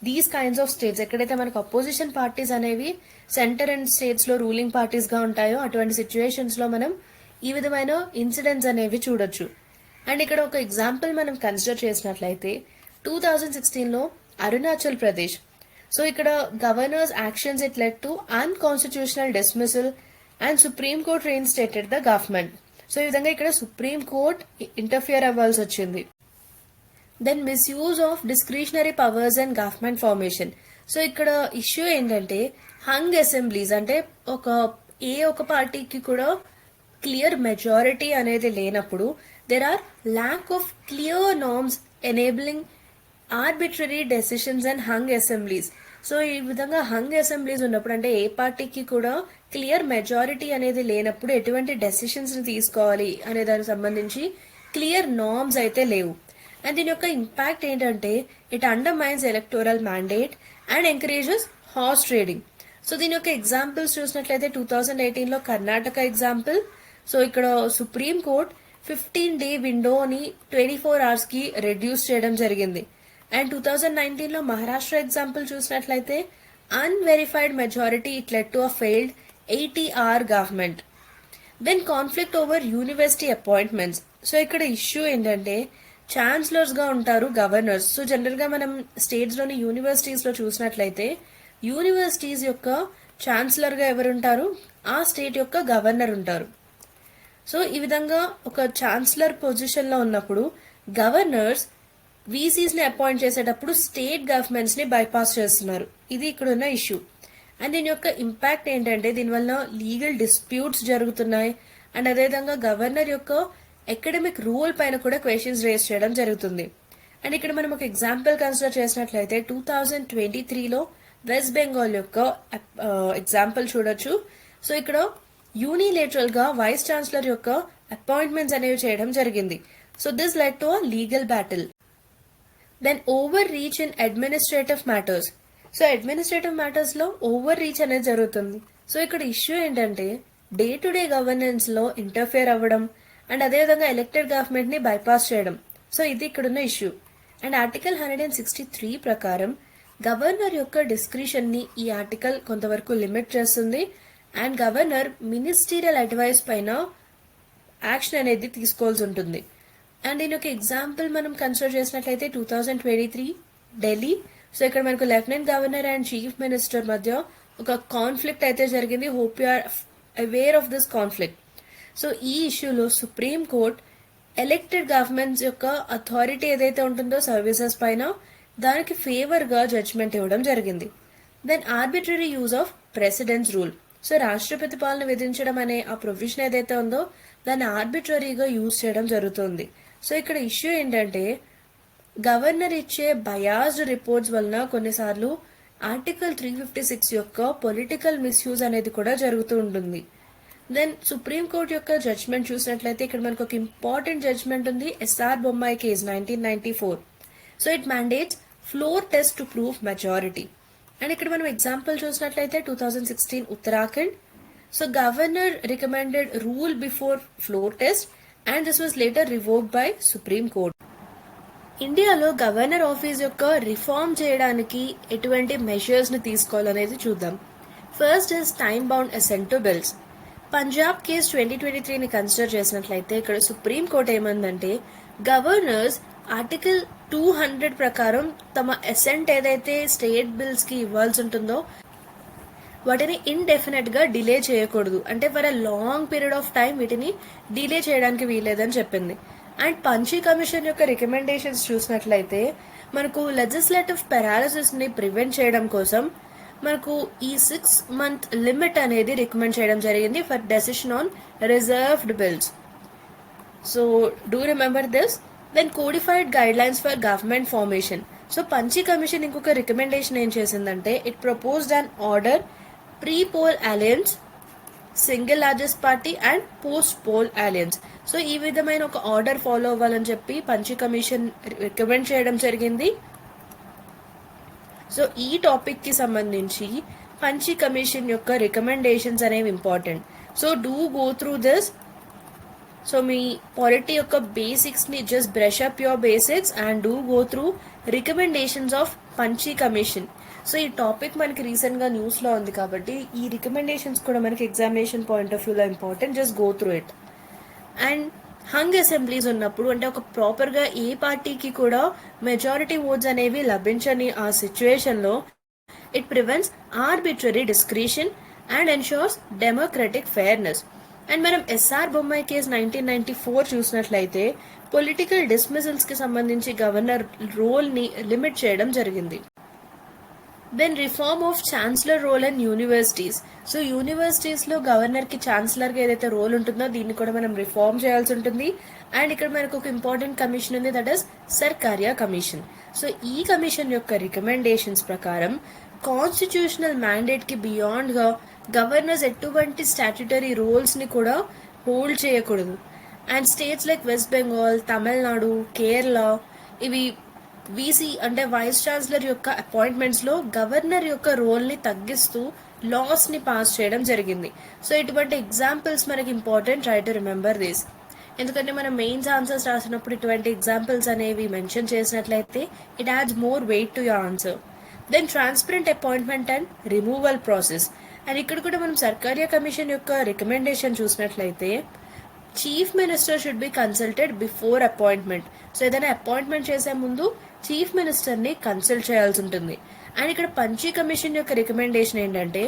Speaker 1: these kinds of states ఎక్కడైతే మనకు అపోజిషన్ పార్టీస్ అనేవి సెంటర్ అండ్ స్టేట్స్ లో రూలింగ్ పార్టీస్ గా ఉంటాయో అటువంటి సిచ్యువేషన్స్ లో మనం ఈ విధమైన ఇన్సిడెంట్స్ అనేవి చూడొచ్చు. అండ్ ఇక్కడ ఒక ఎగ్జాంపుల్ మనం కన్సిడర్ చేసినట్లయితే 2016లో అరుణాచల్ ప్రదేశ్. సో ఇక్కడ governor's actions it led to unconstitutional dismissal and supreme court reinstated the government. So ఈ విధంగా ఇక్కడ సుప్రీం కోర్ట్ ఇంటర్ఫియర్ అవ్వాల్సి వచ్చింది. Then misuse of discretionary powers and government formation. So ఇక్కడ ఇష్యూ ఏంటంటే హంగ్ అసెంబ్లీస్ అంటే ఒక పార్టీకి కూడా క్లియర్ మెజారిటీ అనేది లేనప్పుడు there are lack of clear norms enabling arbitrary decisions and hung assemblies. So ఈ విధంగా హంగ్ అసెంబ్లీస్ ఉన్నప్పుడు అంటే ఏ పార్టీకి కూడా క్లియర్ మెజారిటీ అనేది లేనప్పుడు ఎటువంటి డెసిషన్స్ ని తీసుకోవాలి అనే దానికి సంబంధించి క్లియర్ నార్మ్స్ అయితే లేవు. అండ్ దీని యొక్క ఇంపాక్ట్ ఏంటంటే it undermines electoral mandate and encourages horse trading. So దీని యొక్క ఎగ్జాంపుల్స్ చూసినట్లయితే 2018లో కర్ణాటక ఎగ్జాంపుల్. సో ఇక్కడ సుప్రీం కోర్ట్ 15-day విండోని 24 hours కి రెడ్యూస్ చేయడం జరిగింది. అండ్ 2019లో మహారాష్ట్ర ఎగ్జాంపుల్ చూసినట్లయితే unverified majority it led to a failed 80-hour government. Then conflict over university appointments. So ఇక్కడ ఇష్యూ ఏంటంటే ఛాన్సలర్స్ గా ఉంటారు గవర్నర్స్. సో జనరల్ గా మనం స్టేట్స్ లోని యూనివర్సిటీస్ లో చూసినట్లయితే యూనివర్సిటీస్ యొక్క ఛాన్సలర్ గా ఎవరుంటారు, ఆ స్టేట్ యొక్క గవర్నర్ ఉంటారు. సో ఈ విధంగా ఒక ఛాన్సలర్ పొజిషన్ లో ఉన్నప్పుడు గవర్నర్స్ వీసీస్ ని అపాయింట్ చేసేటప్పుడు స్టేట్ గవర్నమెంట్స్ ని బైపాస్ చేస్తున్నారు. ఇది ఇక్కడ ఉన్న ఇష్యూ. అండ్ దీని యొక్క ఇంపాక్ట్ ఏంటంటే దీనివల్ల లీగల్ డిస్ప్యూట్స్ జరుగుతున్నాయి. అండ్ అదేవిధంగా గవర్నర్ యొక్క అకాడమిక్ రూల్ పైన కూడా క్వశ్చన్స్ రేస్ చేయడం జరుగుతుంది. అండ్ ఇక్కడ మనం ఒక ఎగ్జాంపుల్ కన్సిడర్ చేసినట్లయితే 2023లో వెస్ట్ బెంగాల్ యొక్క ఎగ్జాంపుల్ చూడొచ్చు. సో ఇక్కడ యూనిలేటరల్ గా వైస్ ఛాన్సలర్ యొక్క అపాయింట్మెంట్స్ అనేవి చేయడం జరిగింది. So this led to a legal battle. Then overreach in administrative matters. So administrative matters లో ఓవర్ రీచ్ అనేది జరుగుతుంది. సో ఇక్కడ ఇష్యూ ఏంటంటే డే టు డే గవర్నెన్స్ లో ఇంటర్ఫియర్ అవ్వడం అండ్ అదేవిధంగా ఎలక్టెడ్ గవర్నమెంట్ ని బైపాస్ చేయడం. సో ఇది ఇక్కడున్న ఇష్యూ. అండ్ ఆర్టికల్ 163 ప్రకారం గవర్నర్ యొక్క డిస్క్రిషన్ ని ఈ ఆర్టికల్ కొంతవరకు లిమిట్ చేస్తుంది. అండ్ గవర్నర్ మినిస్టీరియల్ అడ్వైస్ పైన యాక్షన్ అనేది తీసుకోవాల్సి ఉంటుంది. అండ్ దీని ఒక ఎగ్జాంపుల్ మనం కన్సిడర్ చేసినట్లయితే 2023 ఢిల్లీ. సో ఇక్కడ మనకు lieutenant governor and chief minister మధ్య ఒక కాన్ఫ్లిక్ట్ అయితే జరిగింది. Hope you are aware of this conflict. So ఈ ఇష్యూలో సుప్రీం కోర్ట్ ఎలక్టెడ్ గవర్నమెంట్స్ యొక్క అథారిటీ ఏదైతే ఉంటుందో సర్వీసెస్ పైన దానికి ఫేవర్ గా జడ్జ్మెంట్ ఇవ్వడం జరిగింది. Then arbitrary use of president's rule. So రాష్ట్రపతి పాలన విధించడం అనే ఆ ప్రొవిజన్ ఏదైతే ఉందో దాన్ని ఆర్బిట్రరీగా యూజ్ చేయడం జరుగుతుంది. సో ఇక్కడ ఇష్యూ ఏంటంటే గవర్నర్ ఇచ్చే బయాస్డ్ రిపోర్ట్స్ వలన కొన్నిసార్లు ఆర్టికల్ 356 యొక్క పొలిటికల్ మిస్యూజ్ అనేది కూడా జరుగుతూ ఉంటుంది. దెన్ సుప్రీం కోర్ట్ యొక్క జడ్జ్మెంట్ చూసినట్లయితే ఇక్కడ మనకు ఒక ఇంపార్టెంట్ జడ్జ్మెంట్ ఉంది, SR Bommai case 1994. So it mandates floor test to prove majority. And ఇక్కడ మనం ఎగ్జాంపుల్ చూసినట్లయితే 2016 Uttarakhand. So governor recommended rule before floor test and this was later revoked by supreme court. ఇండియాలో గవర్నర్ ఆఫీస్ యొక్క reform చేయడానికి ఎటువంటి measures ని తీసుకోవాలనేది చూద్దాం. First is time bound assent to bills. Punjab case 2023ని consider చేసినట్లయితే ఇక్కడ సుప్రీం కోర్ట్ ఏమందంటే గవర్నర్స్ ఆర్టికల్ 200 ప్రకారం తమ అసెంట్ ఏదైతే స్టేట్ బిల్స్ కి ఇవ్వాల్సి ఉంటుందో వాటిని ఇండెఫినెట్ గా డిలే చేయకూడదు. అంటే for a long period of time వీటిని డిలే చేయడానికి వీలేదని చెప్పింది. అండ్ పంచీ కమిషన్ యొక్క రికమెండేషన్స్ చూసినట్లయితే మనకు లెజిస్లేటివ్ పెరాలసిస్ ని ప్రివెంట్ చేయడం కోసం మనకు ఈ 6 month లిమిట్ అనేది రికమెండ్ చేయడం జరిగింది for decision on reserved bills. So do remember this. Then codified guidelines for government formation. So Punchhi commission ఇంకొక రికమెండేషన్ ఏం చేసిందంటే it proposed an order pre poll alliance, single largest party and post poll alliance. So ఈ విధమైన ఒక order follow అవ్వాలని చెప్పి Punchhi commission recommend చేయడం జరిగింది. సో ఈ టాపిక్ కి సంబంధించి పంచీ కమిషన్ యొక్క రికమెండేషన్స్ అనేవి important. So do go through this. So మీ పాలిటీ యొక్క బేసిక్స్ ని just brush up your basics and do go through recommendations of Punchhi commission. So ఈ టాపిక్ మనకి రీసెంట్ గా న్యూస్ లో ఉంది కాబట్టి ఈ రికమెండేషన్స్ కూడా మనకి ఎగ్జామినేషన్ పాయింట్ ఆఫ్ వ్యూలో important. Just go through it. And hung assemblies ఉన్నప్పుడు అంటే ఒక ప్రాపర్ గా ఏ పార్టీకి కూడా మెజారిటీ ఓట్స్ అనేవి లభించని ఆ సిచ్యువేషన్ లో it prevents arbitrary discretion and ensures democratic fairness. And మనం ఎస్ఆర్ బొమ్మాయి కేసు 1994 చూసినట్లయితే పొలిటికల్ డిస్మిసల్స్ కి సంబంధించి గవర్నర్ రోల్ ని లిమిట్ చేయడం జరిగింది. Then reform of chancellor role and universities. So universities లో గవర్నర్ కి ఛాన్సలర్ గా ఏదైతే రోల్ ఉంటుందో దీన్ని కూడా మనం రిఫార్మ్ చేయాల్సి ఉంటుంది. అండ్ ఇక్కడ మనకు ఒక ఇంపార్టెంట్ కమిషన్ ఉంది, that is Sarkaria commission. So ఈ కమిషన్ యొక్క రికమెండేషన్స్ ప్రకారం కాన్స్టిట్యూషనల్ మ్యాండేట్ కి బియాండ్ గా గవర్నర్స్ ఎటువంటి స్టాట్యుటరీ రోల్స్ ని కూడా హోల్డ్ చేయకూడదు. And states like west Bengal, Tamil Nadu, Kerala ఇవి వీసీ అంటే వైస్ ఛాన్సలర్ యొక్క అపాయింట్మెంట్స్ లో గవర్నర్ యొక్క రోల్ ని తగ్గిస్తూ లాస్ ని పాస్ చేయడం జరిగింది. సో ఇటువంటి ఎగ్జాంపుల్స్ మనకి important. Try to remember this. ఎందుకంటే మనం మెయిన్స్ ఆన్సర్స్ రాసినప్పుడు ఇటువంటి ఎగ్జాంపుల్స్ అనేవి మెన్షన్ చేసినట్లయితే it adds more weight to your answer. Then transparent appointment and removal process. And ఇక్కడ కూడా మనం సర్కారియా కమిషన్ యొక్క రికమెండేషన్ చూసినట్లయితే chief minister should be consulted before appointment. So ఏదైనా అపాయింట్మెంట్ చేసే ముందు చీఫ్ మినిస్టర్ ని కన్సల్ట్ చేయాల్సి ఉంటుంది. అండ్ ఇక్కడ పంచీ కమిషన్ యొక్క రికమెండేషన్ ఏంటంటే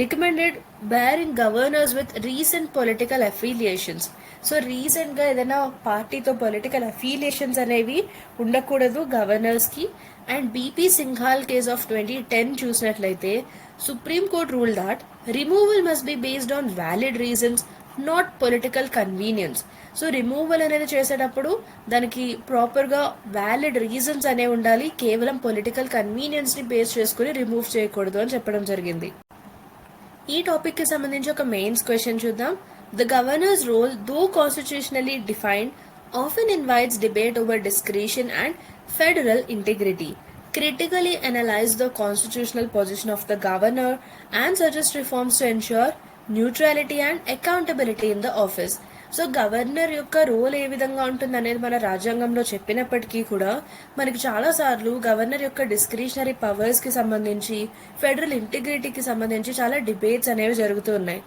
Speaker 1: recommended bearing governors with recent political affiliations. So recent గా ఏదైనా పార్టీతో పొలిటికల్ అఫిలియేషన్స్ అనేవి ఉండకూడదు గవర్నర్స్ కి. And BP Singhal case of 2010 చూసినట్లయితే supreme court rule that removal must be based on valid reasons, not political convenience. So removal అనేది చేసేటప్పుడు దానికి ప్రాపర్ గా వ్యాలిడ్ రీజన్స్ అనేవి ఉండాలి, కేవలం పొలిటికల్ కన్వీనియన్స్ ని బేస్ చేసుకుని రిమూవ్ చేయకూడదు అని చెప్పడం జరిగింది. ఈ టాపిక్ కి సంబంధించి ఒక మెయిన్స్ క్వశ్చన్ చూద్దాం. The governor's role though constitutionally defined often invites debate over discretion and federal integrity. Critically analyze the constitutional position of the governor and suggest reforms to ensure neutrality and accountability in the office. So governor యొక్క role ఏ విధంగా ఉంటుంది అనేది మన రాజ్యాంగంలో చెప్పినప్పటికీ కూడా మనకి చాలా సార్లు గవర్నర్ యొక్క డిస్క్రిషనరీ పవర్స్ కి సంబంధించి ఫెడరల్ ఇంటిగ్రిటీకి సంబంధించి చాలా డిబేట్స్ అనేవి జరుగుతూ ఉన్నాయి.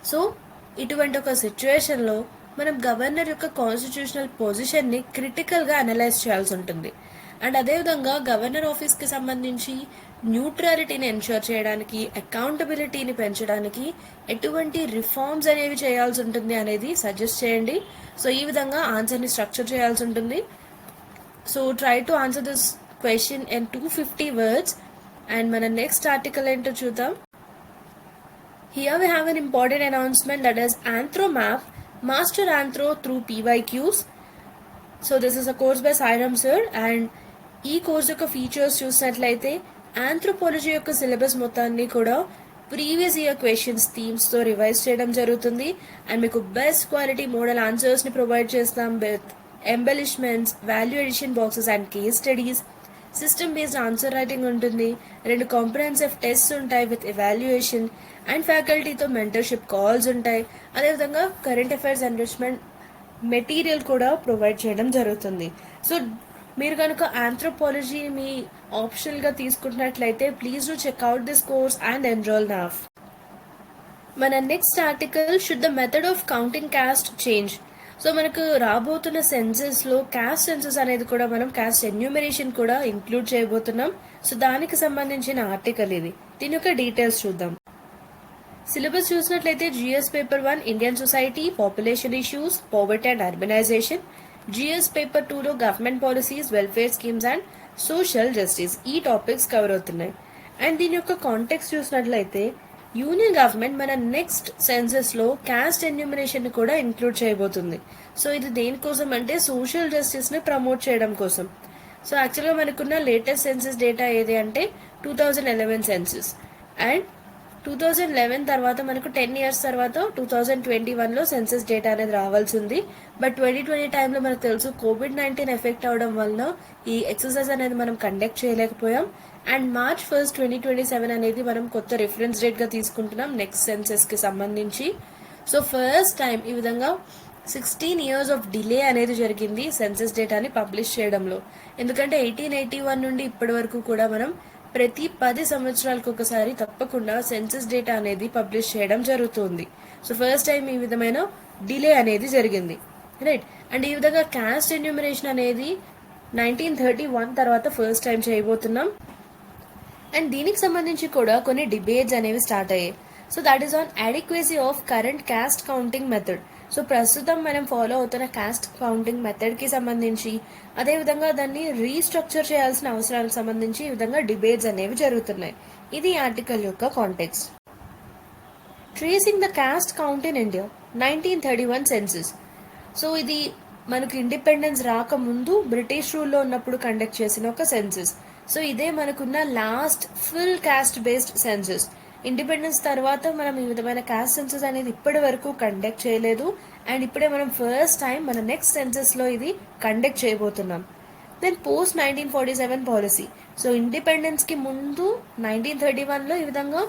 Speaker 1: సో ఇటువంటి ఒక సిచ్యువేషన్ లో మనం గవర్నర్ యొక్క కాన్స్టిట్యూషనల్ పొజిషన్ ని క్రిటికల్ గా అనలైజ్ చేయాల్సి ఉంటుంది. అండ్ అదేవిధంగా గవర్నర్ ఆఫీస్ కి సంబంధించి న్యూట్రాలిటీని ఎన్ష్యూర్ చేయడానికి, అకౌంటబిలిటీని పెంచడానికి ఎటువంటి రిఫార్మ్స్ అనేవి చేయాల్సి ఉంటుంది అనేది సజెస్ట్ చేయండి. సో ఈ విధంగా ఆన్సర్ ని స్ట్రక్చర్ చేయాల్సి ఉంటుంది. So try to answer this question in 250 words. And మన నెక్స్ట్ ఆర్టికల్ ఏంటో చూద్దాం. Here we have an important announcement, that is Anthromap Master Anthro through PYQs. So this is a course by Sairam sir, and ఈ course యొక్క features చూసినట్లయితే anthropology యొక్క syllabus మొత్తాన్ని కూడా previous year questions themes తో revise చేయడం జరుగుతుంది. And మీకు బెస్ట్ క్వాలిటీ మోడల్ ఆన్సర్స్ ని ప్రొవైడ్ చేస్తాం with embellishments, value addition boxes and case studies. System based answer writing ఉంటుంది. 2 కాంప్రహెన్సివ్ టెస్ట్స్ ఉంటాయి విత్ ఎవాల్యుయేషన్. అండ్ ఫ్యాకల్టీతో మెంటర్షిప్ కాల్స్ ఉంటాయి. అదేవిధంగా కరెంట్ అఫైర్స్ ఎన్రిచ్మెంట్ మెటీరియల్ కూడా ప్రొవైడ్ చేయడం జరుగుతుంది. సో మీరు కనుక ఆంథ్రోపాలజీ మీ ఆప్షనల్ గా తీసుకుంటున్నట్లయితే please do check out this course and enrol now. మన next article, should the method of counting caste change. So మనకు రాబోతున్న సెన్సెస్ లో కాస్ట్ సెన్సెస్ అనేది కూడా మనం కాస్ట్ ఎన్యూమరేషన్ కూడా ఇంక్లూడ్ చేయబోతున్నాం. సో దానికి సంబంధించిన ఆర్టికల్ ఇది. దీని యొక్క డీటెయిల్స్ చూద్దాం. సిలబస్ చూసినట్లయితే GS paper 1 Indian society, population issues, poverty and urbanisation. GS paper 2లో government policies, welfare schemes and social justice ఈ టాపిక్స్ కవర్ అవుతున్నాయి. అండ్ దీని యొక్క కాంటెక్స్ట్ చూసినట్లయితే యూనియన్ గవర్నమెంట్ మన నెక్స్ట్ సెన్సెస్ లో క్యాస్ట్ ఎన్యూమరేషన్ ని కూడా ఇంక్లూడ్ చేయబోతుంది. సో ఇది దేనికోసం అంటే సోషల్ జస్టిస్ ని ప్రమోట్ చేయడం కోసం. సో యాక్చువల్గా మనకున్న లేటెస్ట్ సెన్సెస్ డేటా ఏది అంటే 2011 సెన్సెస్. అండ్ 2011 తర్వాత మనకు 10 ఇయర్స్ తర్వాత 2021లో సెన్సెస్ డేటా అనేది రావాల్సి ఉంది. బట్ 2020 టైంలో మనకు తెలుసు COVID-19 ఎఫెక్ట్ అవడం వలన ఈ ఎక్సర్సైజ్ అనేది మనం కండక్ట్ చేయలేకపోయాం. అండ్ March 1, 2027 అనేది మనం కొత్త రిఫరెన్స్ డేట్ గా తీసుకుంటున్నాం నెక్స్ట్ సెన్సెస్ కి సంబంధించి. సో ఫస్ట్ టైం ఈ విధంగా 16 ఇయర్స్ ఆఫ్ డిలే అనేది జరిగింది సెన్సెస్ డేటాని పబ్లిష్ చేయడంలో. ఎందుకంటే 1881 నుండి ఇప్పటి వరకు కూడా మనం ప్రతి 10 సంవత్సరాలకు ఒకసారి తప్పకుండా సెన్సస్ డేటా అనేది పబ్లిష్ చేయడం జరుగుతుంది. సో ఫస్ట్ టైం ఈ విధమైన డిలే అనేది జరిగింది, రైట్. అండ్ ఈ విధంగా క్యాస్ట్ ఎన్యూమరేషన్ అనేది 1931 తర్వాత ఫస్ట్ టైం చేయబోతున్నాం. అండ్ దీనికి సంబంధించి కూడా కొన్ని డిబేట్స్ అనేవి స్టార్ట్ అయ్యాయి. So that is on adequacy of current caste counting method. So ప్రస్తుతం మనం ఫాలో అవుతున్న క్యాస్ట్ కౌంటింగ్ మెథడ్ కి సంబంధించి, అదేవిధంగా దాన్ని రీస్ట్రక్చర్ చేయాల్సిన అవసరానికి సంబంధించి ఈ విధంగా డిబేట్స్ అనేవి జరుగుతున్నాయి. ఇది ఆర్టికల్ యొక్క context. Tracing the cast count in India 1931 census. So ఇది మనకు ఇండిపెండెన్స్ రాకముందు బ్రిటిష్ రూల్లో ఉన్నప్పుడు కండక్ట్ చేసిన ఒక సెన్సస్. సో ఇదే మనకున్న last full caste based census. Independence తర్వాత మనం ఈ విధమైన క్యాస్ట్ సెన్సస్ అనేది ఇప్పటి వరకు కండక్ట్ చేయలేదు. అండ్ ఇప్పుడే మనం ఫస్ట్ టైం మన నెక్స్ట్ సెన్సస్ లో ఇది కండక్ట్ చేయబోతున్నాం. Then post 1947 policy. So independence కి ముందు 1931లో ఈ విధంగా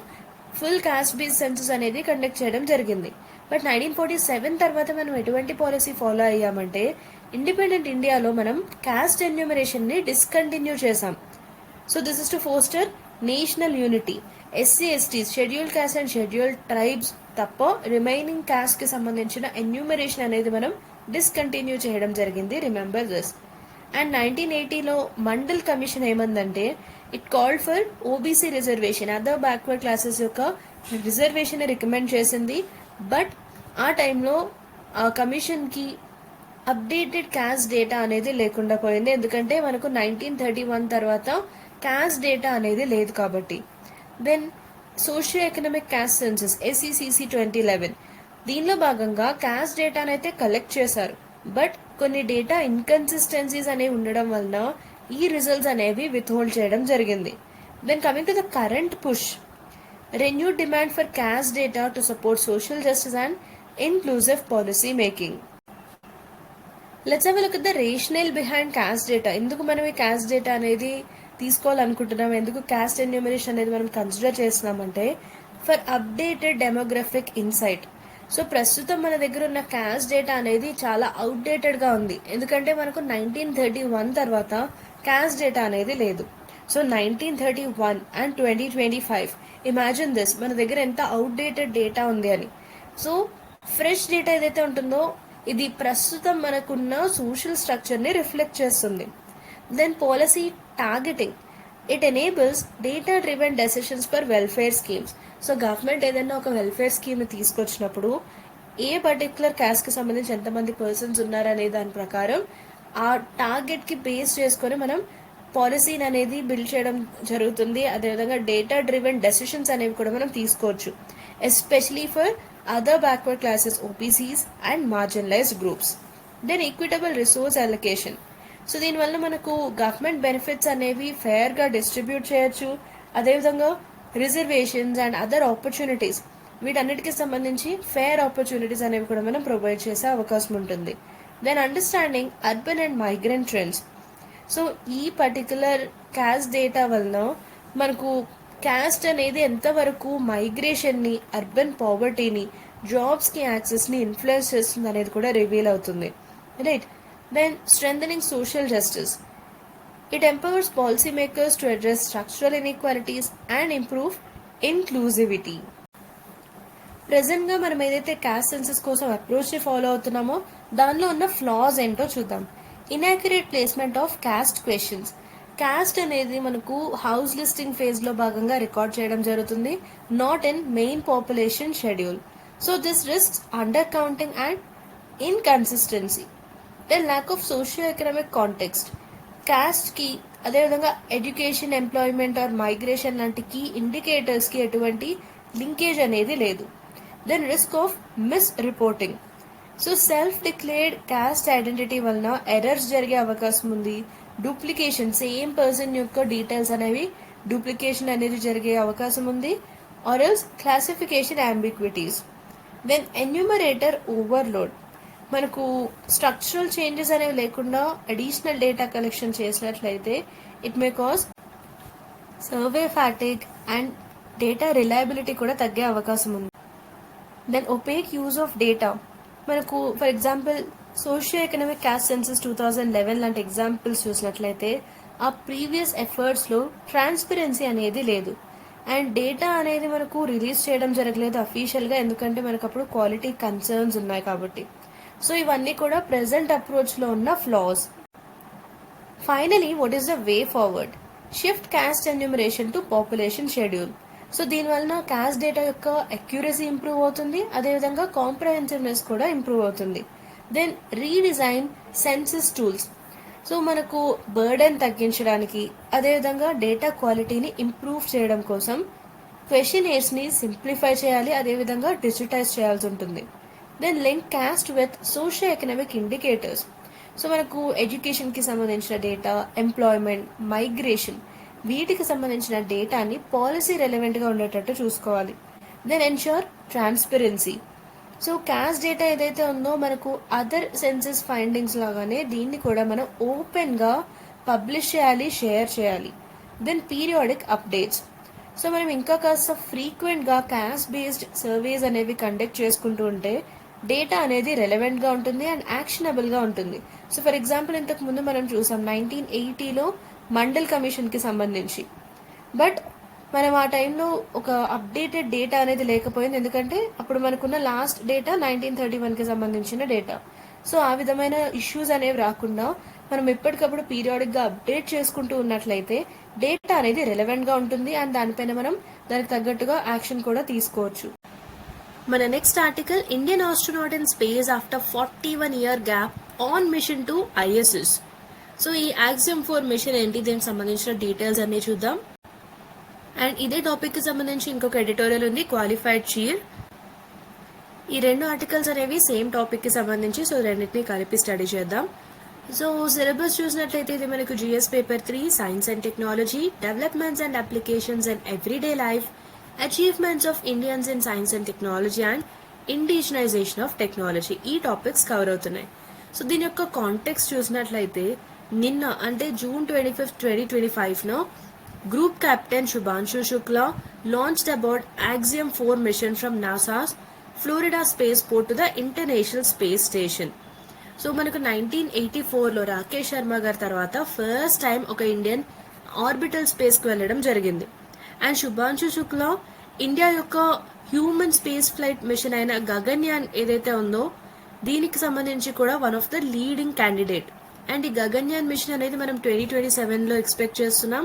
Speaker 1: ఫుల్ క్యాస్ట్ బేస్డ్ సెన్సస్ అనేది కండక్ట్ చేయడం జరిగింది. బట్ 1947 తర్వాత మనం ఎటువంటి పాలసీ ఫాలో అయ్యామంటే ఇండిపెండెంట్ ఇండియాలో మనం క్యాస్ట్ ఎన్యూమరేషన్ ని డిస్కంటిన్యూ చేసాం. So this is to foster national unity. SC STs, scheduled caste and scheduled tribes తప్ప రిమైనింగ్ క్యాస్ట్ కి సంబంధించిన ఎన్యూమరేషన్ అనేది మనం డిస్కంటిన్యూ చేయడం జరిగింది. Remember this. అండ్ 1980లో మండల్ కమిషన్ ఏమందంటే it called for OBC reservation, other backward classes యొక్క రిజర్వేషన్ రికమెండ్ చేసింది. బట్ ఆ టైంలో ఆ కమిషన్ కి అప్డేటెడ్ క్యాస్ట్ డేటా అనేది లేకుండా పోయింది. ఎందుకంటే మనకు 1931 తర్వాత క్యాస్ట్ డేటా అనేది లేదు కాబట్టి. Then socio economic caste census SECC 2011. దీనిలో భాగంగా క్యాస్ట్ డేటాను అయితే కలెక్ట్ చేశారు. బట్ కొన్ని డేటా ఇన్కన్సిస్టెన్సీస్ అనేవి ఉండడం వలన ఈ రిజల్ట్స్ అనేవి విత్హోల్డ్ చేయడం జరిగింది. Then coming to the current push, renewed demand for caste data to support social justice and inclusive policy making. Let's have a look at the rationale behind caste data. ఎందుకు మనం ఈ caste data అనేది తీసుకోవాలనుకుంటున్నాం, ఎందుకు caste enumeration అనేది మనం consider చేస్తున్నామంటే for updated demographic insight. So ప్రస్తుతం మన దగ్గర ఉన్న క్యాస్ట్ డేటా అనేది చాలా అవుట్డేటెడ్ గా ఉంది. ఎందుకంటే మనకు 1931 తర్వాత క్యాస్ట్ డేటా అనేది లేదు. సో 1931 అండ్ 2025, ఇమాజిన్ దిస్, మన దగ్గర ఎంత అవుట్డేటెడ్ డేటా ఉంది అని. సో ఫ్రెష్ డేటా ఏదైతే ఉంటుందో ఇది ప్రస్తుతం మనకున్న సోషల్ స్ట్రక్చర్ ని రిఫ్లెక్ట్ చేస్తుంది. Then policy targeting, it enables data driven decisions for welfare schemes. So government ఏదైనా ఒక వెల్ఫేర్ స్కీమ్ తీసుకొచ్చినప్పుడు ఏ పర్టికులర్ క్యాస్ట్ కి సంబంధించి ఎంతమంది పర్సన్స్ ఉన్నారనే దాని ప్రకారం ఆ టార్గెట్ కి బేస్ చేసుకొని మనం పాలసీని అనేది బిల్డ్ చేయడం జరుగుతుంది. అదేవిధంగా డేటా డ్రివెన్ డెసిషన్స్ అనేవి కూడా మనం తీసుకోవచ్చు, especially for other backward classes, OBCs and marginalised groups. Then equitable resource allocation. So దీనివల్ల మనకు గవర్నమెంట్ బెనిఫిట్స్ అనేవి ఫెయిర్ గా డిస్ట్రిబ్యూట్ చేయొచ్చు. అదేవిధంగా రిజర్వేషన్స్ అండ్ అదర్ ఆపర్చునిటీస్, వీటన్నిటికి సంబంధించి ఫెయిర్ ఆపర్చునిటీస్ అనేవి కూడా మనం ప్రొవైడ్ చేసే అవకాశం ఉంటుంది. Then understanding urban and migrant trends. So ఈ పర్టికులర్ క్యాస్ట్ డేటా వలన మనకు క్యాస్ట్ అనేది ఎంతవరకు మైగ్రేషన్ ని, అర్బన్ పావర్టీని, జాబ్స్ కి యాక్సెస్ ని ఇన్ఫ్లుయెన్స్ చేస్తుంది అనేది కూడా రివీల్ అవుతుంది, right. Then strengthening social justice, it empowers policy makers to address structural inequalities and improve inclusivity. Present గా మనం ఏదైతే క్యాస్ట్ సెన్సస్ కోసం అప్రోచ్ ఫాలో అవుతున్నామో దానిలో ఉన్న ఫ్లాస్ ఏంటో చూద్దాం. inaccurate placement of caste questions. Caste అనేది మనకు హౌస్ లిస్టింగ్ ఫేజ్లో భాగంగా రికార్డ్ చేయడం జరుగుతుంది, not in main population schedule. So this risks under counting and inconsistency. Then lack of socio economic context. క్యాస్ట్కి అదేవిధంగా ఎడ్యుకేషన్, ఎంప్లాయ్మెంట్ ఆర్ మైగ్రేషన్ లాంటి key ఇండికేటర్స్కి ఎటువంటి లింకేజ్ అనేది లేదు. Then risk of misreporting. So self declared caste identity వలన errors జరిగే అవకాశం ఉంది. డూప్లికేషన్, సేమ్ పర్సన్ యొక్క డీటెయిల్స్ అనేవి డూప్లికేషన్ అనేది జరిగే అవకాశం ఉంది. Or else classification ambiguities. Then enumerator overload. మనకు స్ట్రక్చరల్ చేంజెస్ అనేవి లేకుండా అడిషనల్ డేటా కలెక్షన్ చేసినట్లయితే it may cause survey fatigue and data reliability కూడా తగ్గే అవకాశం ఉంది. Then opaque use of data. మనకు for example socio economic caste census 2011 లాంటి ఎగ్జాంపుల్స్ చూసినట్లయితే ఆ ప్రీవియస్ ఎఫర్ట్స్లో ట్రాన్స్పరెన్సీ అనేది లేదు అండ్ డేటా అనేది మనకు రిలీజ్ చేయడం జరగలేదు అఫీషియల్గా, ఎందుకంటే మనకు అప్పుడు క్వాలిటీ కన్సర్న్స్ ఉన్నాయి కాబట్టి. సో ఇవన్నీ కూడా ప్రెజెంట్ అప్రోచ్లో ఉన్న flaws. Finally what is the way forward? Shift caste enumeration to population schedule. So దీనివలన క్యాస్ట్ డేటా యొక్క అక్యూరసీ ఇంప్రూవ్ అవుతుంది, అదేవిధంగా కాంప్రహెన్సివ్నెస్ కూడా ఇంప్రూవ్ అవుతుంది. Then redesign census tools. So మనకు బర్డెన్ తగ్గించడానికి, అదేవిధంగా డేటా క్వాలిటీని ఇంప్రూవ్ చేయడం కోసం క్వెషనేర్స్ని సింప్లిఫై చేయాలి, అదేవిధంగా డిజిటైజ్ చేయాల్సి ఉంటుంది. Then link caste with socio economic indicators. So మనకు ఎడ్యుకేషన్కి సంబంధించిన డేటా, ఎంప్లాయ్మెంట్, మైగ్రేషన్ వీటికి సంబంధించిన డేటాని పాలసీ రెలవెంట్గా ఉండేటట్టు చూసుకోవాలి. Then ensure transparency. So caste data ఏదైతే ఉందో మనకు అదర్ సెన్సస్ ఫైండింగ్స్ లాగానే దీన్ని కూడా మనం ఓపెన్గా పబ్లిష్ చేయాలి, షేర్ చేయాలి. Then periodic updates. సో మనం ఇంకా కాస్త ఫ్రీక్వెంట్గా క్యాస్ట్ బేస్డ్ సర్వేస్ అనేవి కండక్ట్ చేసుకుంటూ ఉంటే డేటా అనేది రెలవెంట్గా ఉంటుంది అండ్ యాక్షనబుల్గా ఉంటుంది. సో ఫర్ ఎగ్జాంపుల్ ఇంతకు ముందు మనం చూసాం 1980లో మండల్ కమిషన్కి సంబంధించి, బట్ మనం ఆ టైంలో ఒక అప్డేటెడ్ డేటా అనేది లేకపోయింది, ఎందుకంటే అప్పుడు మనకున్న లాస్ట్ డేటా 1931కి సంబంధించిన డేటా. సో ఆ విధమైన ఇష్యూస్ అనేవి రాకుండా మనం ఎప్పటికప్పుడు పీరియాడిక్గా అప్డేట్ చేసుకుంటూ ఉన్నట్లయితే డేటా అనేది రెలవెంట్గా ఉంటుంది అండ్ దానిపైన మనం దానికి తగ్గట్టుగా యాక్షన్ కూడా తీసుకోవచ్చు. మన next article, Indian astronaut in space after 41 year gap on mission to ISS. So ఈ యాక్సియం 4 మిషన్ ఏంటి, దీనికి సంబంధించిన డీటెయిల్స్ అన్ని చూద్దాం. అండ్ ఇదే టాపిక్కి సంబంధించి ఇంకొక ఎడిటోరియల్ ఉంది, క్వాలిఫైడ్ చీర్. ఈ రెండు ఆర్టికల్స్ అనేవి సేమ్ టాపిక్కి సంబంధించి, సో రెండింటిని కలిపి స్టడీ చేద్దాం. సో సిలబస్ చూసినట్లయితే ఇది మనకు GS paper 3 science and technology, developments and applications and everyday life, achievements of Indians in science and technology and indigenisation of technology, ఈ టాపిక్స్ కవర్ అవుతున్నాయి. సో దీని యొక్క కాంటెక్స్ట్ చూసినట్లయితే నిన్న అంటే June 25, 2025 group captain Shubhanshu Shukla launched aboard Axiom 4 mission from NASA's Florida spaceport to the International Space Station. So మనకు 1984లో రాకేష్ శర్మ గారి తర్వాత ఫస్ట్ టైం ఒక ఇండియన్ ఆర్బిటల్ స్పేస్కి వెళ్ళడం జరిగింది. అండ్ శుభాంశు శుక్లా ఇండియా యొక్క హ్యూమన్ స్పేస్ ఫ్లైట్ మిషన్ అయిన గగన్యాన్ ఏదైతే ఉందో దీనికి సంబంధించి కూడా one of the leading candidate. And ఈ గగన్యాన్ మిషన్ అనేది మనం 2027లో ఎక్స్పెక్ట్ చేస్తున్నాం.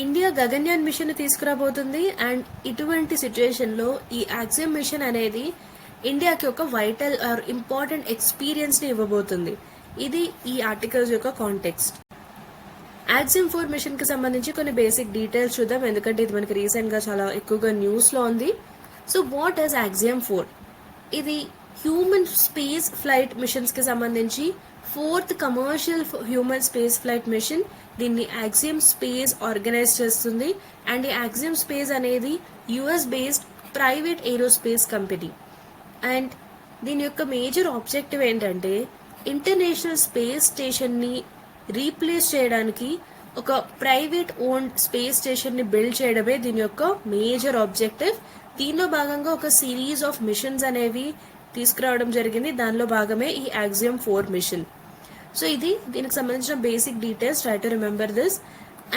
Speaker 1: ఇండియా గగన్యాన్ మిషన్ తీసుకురాబోతుంది అండ్ ఇటువంటి సిచ్యువేషన్లో ఈ యాక్సియం మిషన్ అనేది ఇండియాకి ఒక వైటల్ ఆర్ ఇంపార్టెంట్ ఎక్స్పీరియన్స్ని ఇవ్వబోతుంది. ఇది ఈ ఆర్టికల్స్ యొక్క కాంటెక్స్ట్. యాక్సియం 4 మిషన్కి సంబంధించి కొన్ని బేసిక్ డీటెయిల్స్ చూద్దాం, ఎందుకంటే ఇది మనకి రీసెంట్గా చాలా ఎక్కువగా న్యూస్లో ఉంది. So what is Axiom 4? ఇది హ్యూమన్ స్పేస్ ఫ్లైట్ మిషన్స్కి సంబంధించి 4th commercial human space flight mission. దీన్ని యాక్సియం స్పేస్ ఆర్గనైజ్ చేస్తుంది అండ్ ఈ యాక్సియం స్పేస్ అనేది US based private aerospace company. And దీని యొక్క మేజర్ ఆబ్జెక్టివ్ ఏంటంటే ఇంటర్నేషనల్ స్పేస్ స్టేషన్ని రీప్లేస్ చేయడానికి ఒక ప్రైవేట్ ఓన్డ్ స్పేస్ స్టేషన్ని బిల్డ్ చేయడమే దీని యొక్క మేజర్ ఆబ్జెక్టివ్. దీనిలో భాగంగా ఒక సిరీస్ ఆఫ్ మిషన్స్ అనేవి తీసుకురావడం జరిగింది, దానిలో భాగమే ఈ యాక్సియం 4 మిషన్. సో ఇది దీనికి సంబంధించిన basic details, try to remember this.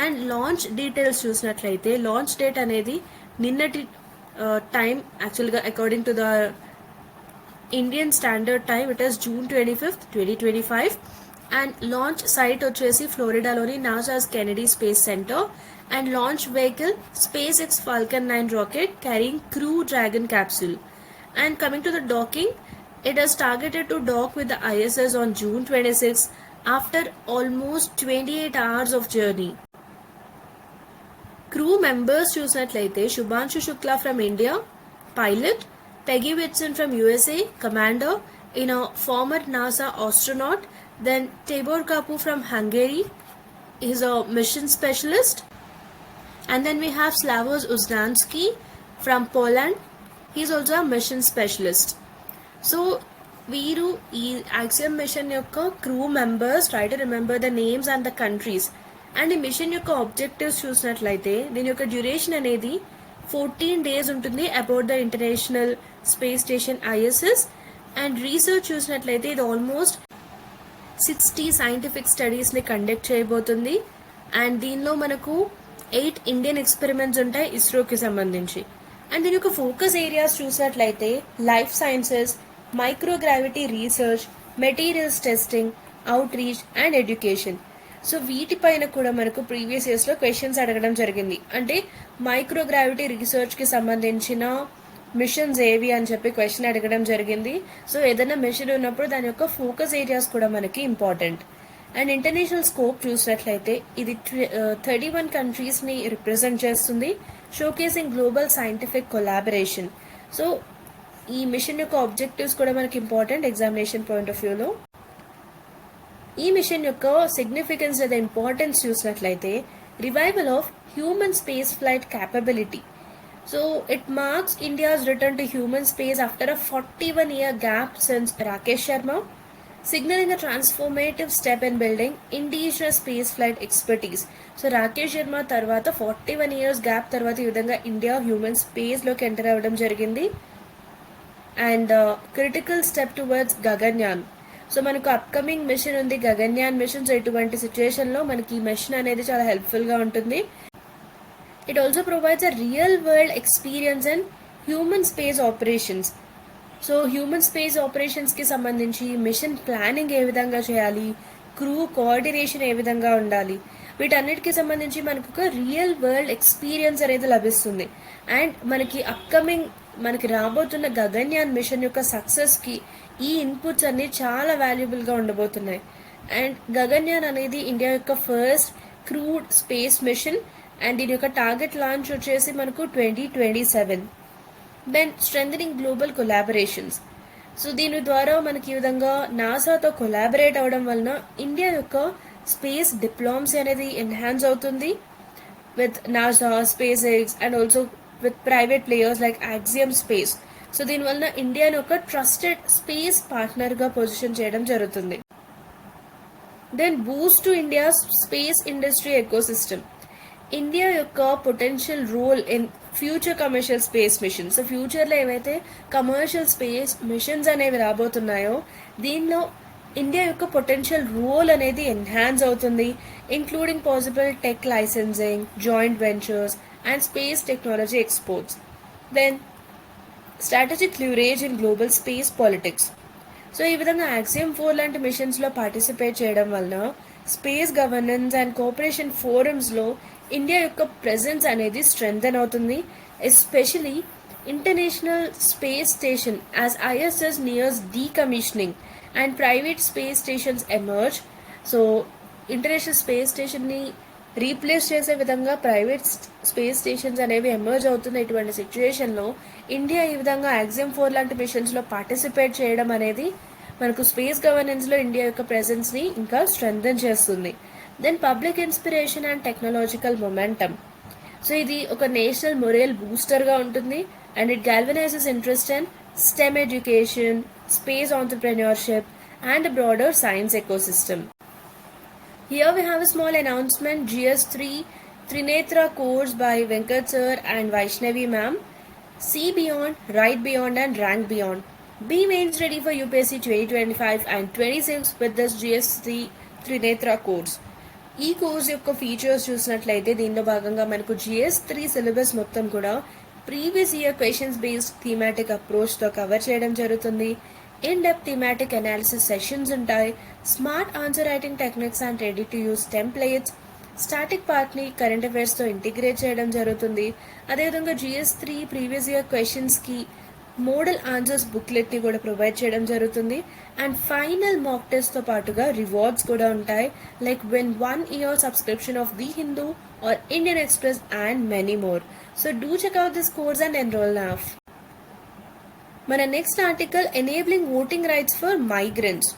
Speaker 1: And launch details చూసినట్లయితే లాంచ్ డేట్ అనేది నిన్నటి టైం, యాక్చువల్గా according to the Indian standard time it is June 25, 2025. And launch site వచ్చేసి ఫ్లోరిడాలోని NASA's Kennedy space centre and launch vehicle SpaceX Falcon 9 rocket carrying Crew Dragon capsule. And coming to the docking, it is targeted to dock with the ISS on June 26 after almost 28 hours of journey. Crew members చూసినట్లయితే Shubhanshu Shukla from India, pilot, Peggy Whitson from USA, commander in a former NASA astronaut, then Tibor Kapu from Hungary, he's a mission specialist, and then we have Slavoj Uznansky from Poland, he's also a mission specialist. So వీరు ఈ axiom machine యొక్క crew members, try to remember the names and the countries. And ఈ machine యొక్క objectives చూసినట్లయితే దీని యొక్క duration అనేది 14 days ఉంటుంది about the international space station ISS. And research చూసినట్లయితే ఇది ఆల్మోస్ట్ 60 సైంటిఫిక్ స్టడీస్ని కండక్ట్ చేయబోతుంది. అండ్ దీనిలో మనకు 8 ఇండియన్ ఎక్స్పెరిమెంట్స్ ఉంటాయి ఇస్రోకి సంబంధించి. అండ్ దీని యొక్క ఫోకస్ ఏరియాస్ చూసినట్లయితే life sciences, microgravity research, materials testing, out reach and education. So వీటిపైన కూడా మనకు ప్రీవియస్ ఇయర్స్లో క్వశ్చన్స్ అడగడం జరిగింది. అంటే మైక్రోగ్రావిటీ రీసెర్చ్కి సంబంధించిన మిషన్స్ ఏవి అని చెప్పి క్వశ్చన్ అడగడం జరిగింది. సో ఏదైనా మిషన్ ఉన్నప్పుడు దాని యొక్క ఫోకస్ ఏరియాస్ కూడా మనకి ఇంపార్టెంట్. అండ్ ఇంటర్నేషనల్ స్కోప్ చూసినట్లయితే ఇది 31 కంట్రీస్ని రిప్రజెంట్ చేస్తుంది, showcasing global scientific collaboration. So ఈ మిషన్ యొక్క ఆబ్జెక్టివ్స్ కూడా మనకి ఇంపార్టెంట్ ఎగ్జామినేషన్ పాయింట్ ఆఫ్ వ్యూలో. ఈ మిషన్ యొక్క సిగ్నిఫికెన్స్ లేదా ఇంపార్టెన్స్ చూసినట్లయితే revival of human space flight capability. So it marks India's return to human space after a 41-year gap since Rakesh Sharma, signaling a transformative step in building indigenous space flight expertise. So Rakesh Sharma తర్వాత 41 years gap తర్వాత ఈ విధంగా India human స్పేస్లోకి enter అవ్వడం జరిగింది. And critical step towards Gaganyaan. So మనకు upcoming machine ఉంది Gaganyaan machine. So ఇటువంటి సిచ్యువేషన్లో మనకి ఈ మిషన్ అనేది చాలా హెల్ప్ఫుల్గా ఉంటుంది. It also provides a real world experience and human space operations. So human space ఆపరేషన్స్కి సంబంధించి మిషన్ ప్లానింగ్ ఏ విధంగా చేయాలి, క్రూ కోఆర్డినేషన్ ఏ విధంగా ఉండాలి, వీటన్నిటికీ సంబంధించి మనకు ఒక రియల్ వరల్డ్ ఎక్స్పీరియన్స్ అనేది లభిస్తుంది. అండ్ మనకి రాబోతున్న గగన్యాన్ మిషన్ యొక్క సక్సెస్కి ఈ ఇన్పుట్స్ అన్ని చాలా వాల్యుబుల్గా ఉండబోతున్నాయి. అండ్ గగన్యాన్ అనేది ఇండియా యొక్క first crewed space mission. And దీని యొక్క టార్గెట్ లాంచ్ వచ్చేసి మనకు 2027. Then strengthening global collaborations. So దీని ద్వారా మనకి ఈ విధంగా నాసాతో కొలాబరేట్ అవడం వలన ఇండియా యొక్క స్పేస్ డిప్లొమసీ అనేది ఎన్హాన్స్ అవుతుంది with NASA, SpaceX and also with private players like Axiom Space. So దీనివల్ల ఇండియాని ఒక ట్రస్టెడ్ స్పేస్ పార్ట్నర్గా పొజిషన్ చేయడం జరుగుతుంది. Then boost to India space industry ecosystem. India యొక్క potential role in future commercial space missions. So ఫ్యూచర్లో ఏవైతే commercial space machines అనేవి రాబోతున్నాయో దీనిలో ఇండియా యొక్క పొటెన్షియల్ రోల్ అనేది ఎన్హాన్స్ అవుతుంది, including possible tech licensing, joint ventures and space technology exports. Then strategic leverage in global space politics. So ఈ విధంగా Axiom 4 లాంటి మిషన్స్లో పార్టిసిపేట్ చేయడం వలన స్పేస్ గవర్నెన్స్ అండ్ కోఆపరేషన్ ఫోరమ్స్లో ఇండియా యొక్క ప్రెజెన్స్ అనేది స్ట్రెంథెన్ అవుతుంది, especially international space station as ISS nears decommissioning and private space stations emerge. So international space స్టేషన్ని రీప్లేస్ చేసే విధంగా ప్రైవేట్ స్పేస్ స్టేషన్స్ అనేవి ఎమర్జ్ అవుతున్న ఇటువంటి సిచ్యువేషన్లో ఇండియా ఈ విధంగా యాక్సియం 4 లాంటి మిషన్స్లో పార్టిసిపేట్ చేయడం అనేది మనకు స్పేస్ గవర్నెన్స్లో ఇండియా యొక్క ప్రెజెన్స్ని ఇంకా స్ట్రెంథెన్ చేస్తుంది. Then public inspiration and technological momentum. So ఇది ఒక నేషనల్ మొరల్ బూస్టర్గా ఉంటుంది and it galvanises interest in STEM education, space entrepreneurship and a broader science ecosystem. Here we have a small announcement. GS3 Trinetra course by Venkat sir and Vaishnavi ma'am. See beyond, write beyond and rank beyond. Be mains ready for UPSC 2025 and 26 with this GS3 Trinetra course. ఈ course యొక్క features చూసినట్లయితే దీనిలో భాగంగా మనకు GS3 syllabus మొత్తం కూడా previous year questions based thematic అప్రోచ్తో cover చేయడం జరుగుతుంది. In depth thematic analysis sessions ఉంటాయి, smart answer writing techniques and ready to use templates, static పార్ట్ని కరెంట్ అఫైర్స్తో ఇంటిగ్రేట్ చేయడం జరుగుతుంది. అదేవిధంగా GS3 ప్రీవియస్ ఇయర్ క్వశ్చన్స్కి మోడల్ ఆన్సర్స్ బుక్లెట్ని కూడా ప్రొవైడ్ చేయడం జరుగుతుంది. అండ్ ఫైనల్ మాక్ టెస్ట్తో పాటుగా రివార్డ్స్ కూడా ఉంటాయి, like win 1 year subscription of the Hindu or Indian Express and many more. So do check out this course and enrol now. మన next article enabling voting rights for migrants.